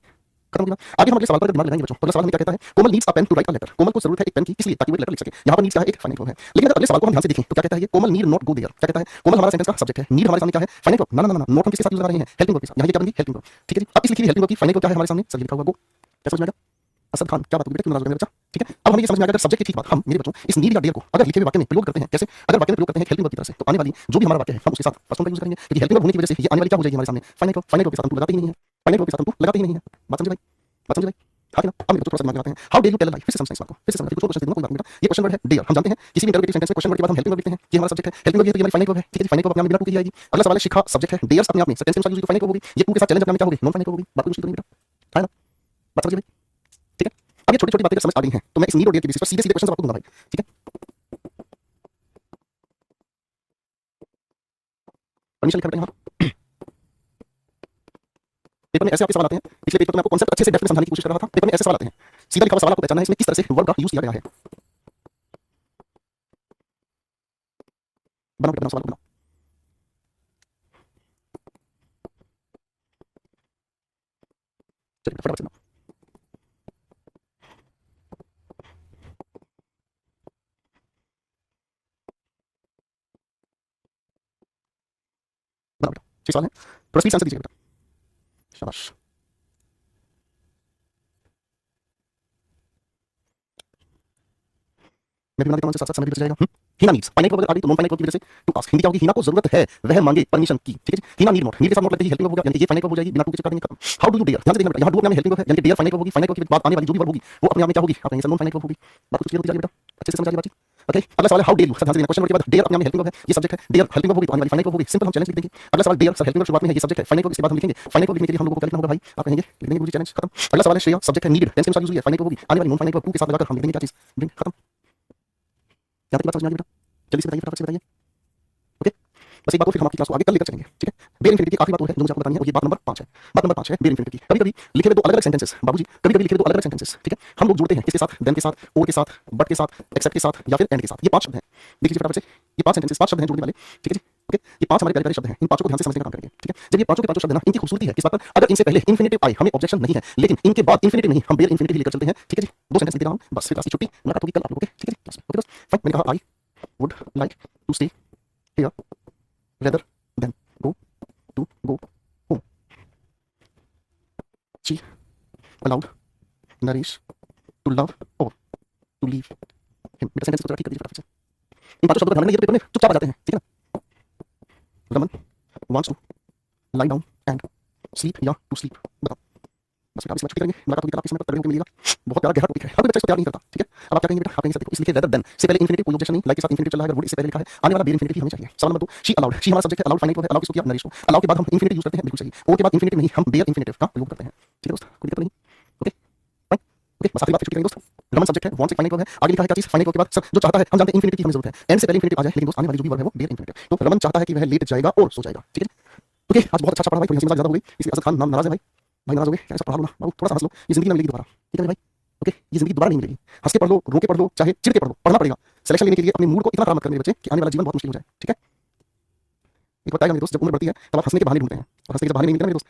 खत्म होगी बात। आगे हम अगले सवाल पर दिमाग लगाएंगे बच्चों। अगला सवाल हमें क्या कहता है, Komal needs a pen to write a letter, Komal को जरूरत है एक पेन की इसलिए ताकि वो लेटर लिख सके। यहाँ पर नीड्स क्या है, एक फाइनाइट वर्ब है। लेकिन अगर अगले सवाल को हम ध्यान से देखें तो क्या कहता है, ये कोमल नीड नॉट गो देयर, क्या कहता है, कोमल हमारा सेंटेंस का सब्जेक्ट है, नीड हमारे सामने क्या है, फाइनाइट वर्ब, ना ना ना नॉट हम किसके साथ यूज लगा रहे हैं, हेल्पिंग वर्ब के साथ, यहाँ ये क्या बन गई, हेल्पिंग वर्ब, ठीक है जी। अब इस लिखी हुई हेल्पिंग वर्ब की फाइनाइट वर्ब क्या है हमारे सामने, सर ये लिखा हुआ गो, क्या समझ में आएगा? असद खान क्या बात होगी बेटा, क्यों नाराज हो गए बच्चा, ठीक है? अब हमें ये समझ में आ गया, अगर सब्जेक्ट की ठीक बात हम मेरे बच्चों इस नीड या डेयर को अगर लिखे हुए वाक्य में प्रयोग करते हैं, कैसे, अगर वाक्य में प्रयोग करते हैं हेल्पिंग वर्ब की तरह से, तो आने वाली जो भी हमारा वाक्य है हम उसके साथ फर्स्ट फॉर्म का यूज करेंगे, क्योंकि हेल्पिंग वर्ब होने की वजह से ये आने वाली क्या हो जाएगी हमारे सामने, फाइनाइट वर्ब। फाइनाइट वर्ब के साथ हम लगाते ही नहीं है, फाइनाइट वर्ब के साथ हम लगाते ही नहीं है। बात समझे भाई, बात समझे भाई, हाँ कि ना? अब मेरे बच्चों थोड़ा सा दिमाग लगाते हैं, how dare you tell a lie, फिर से समझते हैं इस बात को, फिर से समझते हैं, कुछ क्वेश्चन दे दूंगा, कोई बात नहीं बेटा। ये क्वेश्चन वर्ड है डेयर, हम जानते हैं किसी भी इंटरोगेटिव सेंटेंस में क्वेश्चन वर्ड के बाद हम हेल्पिंग वर्ब लिखते हैं, ये हमारा सब्जेक्ट है, हेल्पिंग वर्ब ये तो ये हमारी फाइनाइट वर्ब है, ठीक है? फाइनाइट वर्ब अपने आप में बिना टू के ही आएगी। अगला सवाल है शिखा सब्जेक्ट है, डेयर अपने आप में सेंटेंस के अनुसार यूज फाइनाइट वर्ब होगी, ये टू के साथ चैलेंज अपने आप में क्या होगी, नॉन फाइनाइट वर्ब होगी। बात को मुश्किल नहीं बेटा, है ना? बात समझिए भाई, ठीक है? अब ये छोटी छोटी बातें समझ आ गई हैं तो मैं इस नीड और डेयर के बेसिस पर सीधे सीधे क्वेश्चन आपको दूंगा भाई, ठीक है? परमिशन लिखा बेटा यहाँ पेपर में ऐसे आपके सवाल आते हैं, पिछले पेपर तो मैं आपको कॉन्सेप्ट अच्छे से डेप्थ में समझाने की कोशिश कर रहा था, पेपर में ऐसे सवाल आते हैं, सीधा लिखा हुआ सवाल आपको पहचानना है इसमें किस तरह से वर्ब का यूज किया गया है। बनाओ बेटा, बनाओ सवाल को बनाओ। चलिए फटाफट से बनाओ, बनाओ बेटा, 6 सवाल है, थोड़ा स्पीड से आंसर दीजिएगा बेटा, शाबाश। मैं भी बना देता हूँ, साथ साथ समय भी बच जाएगा। हीना नीड्स फाइनाइट वर्ब अगर आ गई तो नॉन फाइनाइट वर्ब की वजह से टू आस्क, हिंदी क्या होगी, हीना को जरूरत है वह मांगे परमिशन की, ठीक है जी? हीना नीड नॉट, नीड के साथ नॉट लगते ही हेल्पिंग वर्ब हो गया, यानी कि ये फाइनाइट वर्ब हो जाएगी, बिना टू के चिपका देंगे, खत्म। हाउ डू यू डेयर, ध्यान से देखना बेटा, यहाँ डू अपने आप में हेल्पिंग वर्ब है, यानी कि डेयर फाइनाइट वर्ब होगी, फाइनाइट वर्ब के बाद आने वाली जो भी वर्ब होगी वो अपने आप में क्या होगी, आप कहेंगे सर नॉन फाइनाइट वर्ब होगी। बात कुछ क्लियर होती जा रही है बेटा, अच्छे से समझ आ रही बात। ओके, अगला सवाल है हाउ डेयर यू, ध्यान से देखना, क्वेश्चन वर्ड के बाद डेयर अपने आप में हेल्पिंग वर्ब है, ये सब्जेक्ट है, डेयर हेल्पिंग वर्ब होगी तो आने वाली फाइनाइट वर्ब होगी, सिंपल हम चैलेंज लिख देंगे। अगला सवाल डेयर सर हेल्पिंग वर्ब शुरुआत में है, ये सब्जेक्ट है, फाइनाइट वर्ब इसके बाद हम लिखेंगे, फाइनाइट वर्ब लिखने के लिए हम लोगों को क्या लिखना होगा भाई, आप कहेंगे लिख देंगे गुरुजी चैलेंज, खत्म। अगला सवाल है श्रेया सब्जेक्ट है, नीड टेंस के अनुसार यूज हुई है, फाइनाइट वर्ब होगी, आने वाली नॉन फाइनाइट वर्ब टू के साथ लगाकर हम लिख देंगे क्या चीज, ब्रिंग, खत्म। यहाँ तक बात समझ में आ गई बेटा, जल्दी से बताइए, फटाफट से बताइए। ओके, बस एक बात को फिर हम आपकी क्लास को आगे कल लेकर चलेंगे, ठीक है? बेयर इंफिनिटी की आखिरी बात वो है जो मुझे आपको बतानी है, और ये बात नंबर 5 है। बात नंबर 5 है बेयर इंफिनिटी की। कभी-कभी लिखे हुए दो अलग-अलग सेंटेंसेस, बाबूजी कभी-कभी लिखे हुए दो अलग-अलग सेंटेंसेस, ठीक है? हम लोग जोड़ते हैं किसके साथ, देन के साथ, और के साथ, बट के साथ, एक्सेप्ट के साथ या फिर एंड के साथ। ये 5 शब्द हैं, देख लीजिए फटाफट से, ये 5 सेंटेंसेस 5 शब्द हैं जोड़ने वाले, ठीक है जी? ओके, ये 5 हमारे प्यारे-प्यारे शब्द हैं, इन पांचों को ध्यान से समझने का काम करेंगे, ठीक है? जब ये पांचों के पांचों शब्द है ना, इनकी खूबसूरती है किस बात पर, अगर इनसे पहले इंफिनिटिव आए हमें ऑब्जेक्शन नहीं है, लेकिन इनके बाद इंफिनिटिव नहीं, हम बेयर इंफिनिटिव लेकर चलते हैं, ठीक है जी? 2 सेंटेंस लिख रहा हूं, बस फिर क्लास की छुट्टी, मुलाकात होगी कल आप लोगों के, ठीक है जी? क्लास में, ओके दोस्त, फाइन। मैंने कहा I would like to stay here rather than go to go home. She allowed Naresh to love or to leave him. बेटा सेंटेंस को थोड़ा ठीक कर दीजिए फटाफट से, इन पांचों शब्दों का ध्यान रखना, ये पेपर में चुपचाप आ जाते हैं, ठीक है ना? Raman wants to lie down and sleep या to sleep, बताओ। बस बेटा आप इसमें छुट्टी करेंगे, मुलाकात होगी कल आपके समय पर, तगड़े होकर मिलिएगा। बहुत प्यारा गहरा टॉपिक है, हर कोई बच्चा इसको तैयार नहीं करता, ठीक है? अब आप क्या कहेंगे बेटा, आप कहेंगे सर देखो इस लिखे rather than से पहले इंफिनिटिव कोई ऑब्जेक्शन नहीं, लाइक के साथ इंफिनिटिव चल रहा है, अगर वुड इससे पहले लिखा है, आने वाला बेयर इंफिनिटिव हमें चाहिए। सवाल नंबर 2, शी अलाउड, शी हमारा सब्जेक्ट है, अलाउड फाइनाइट वर्ब है, अलाउ किसको किया, नरेश को, अलाउ के बाद हम इंफिनिटिव यूज करते हैं, बिल्कुल सही, और के बाद इंफिनिटिव नहीं हम बेयर इंफिनिटिव का प्रयोग करते हैं, ठीक है दोस्त, कोई दिक्कत नहीं, ओके फाइन। ओके, बस आखिरी बात छुट्टी करेंगे दोस्त। रमन सब्जेक्ट है, वांट्स एक फाइनाइट वर्ब है, आगे लिखा है क्या चीज, फाइनाइट वर्ब के बाद सर जो चाहता है, हम जानते हैं इंफिनिटी की हमें जरूरत है, एंड से पहले इंफिनिटिव आ जाए, लेकिन दोस्त आने वाली जो भी वर्ब है वो बेयर इंफिनिटिव, तो रमन चाहता है कि वह लेट जाएगा और सो जाएगा, ठीक है? ओके, आज बहुत अच्छा पढ़ा भाई, थोड़ी हंसी मजाक ज्यादा हो गई, इसलिए असद खान नाम नाराज है भाई, भाई नाराज हो गए, क्या ऐसा पढ़ा लो ना बाबू, थोड़ा सा हंस लो, ये जिंदगी में मिलेगी दोबारा, ठीक है भाई? ओके, ये जिंदगी दोबारा नहीं मिलेगी, हंस के पढ़ लो, रो के पढ़ लो, चाहे चिढ़ के पढ़ लो, पढ़ना पड़ेगा। सिलेक्शन लेने के लिए अपने मूड को इतना खराब मत करने बच्चे कि आने वाला जीवन बहुत मुश्किल हो जाए, ठीक है? एक बताएगा मेरे दोस्त, जब उम्र बढ़ती है तब आप हंसने के बहाने ढूंढते हैं, और हंसने के जब बहाने नहीं मिलते ना मेरे दोस्त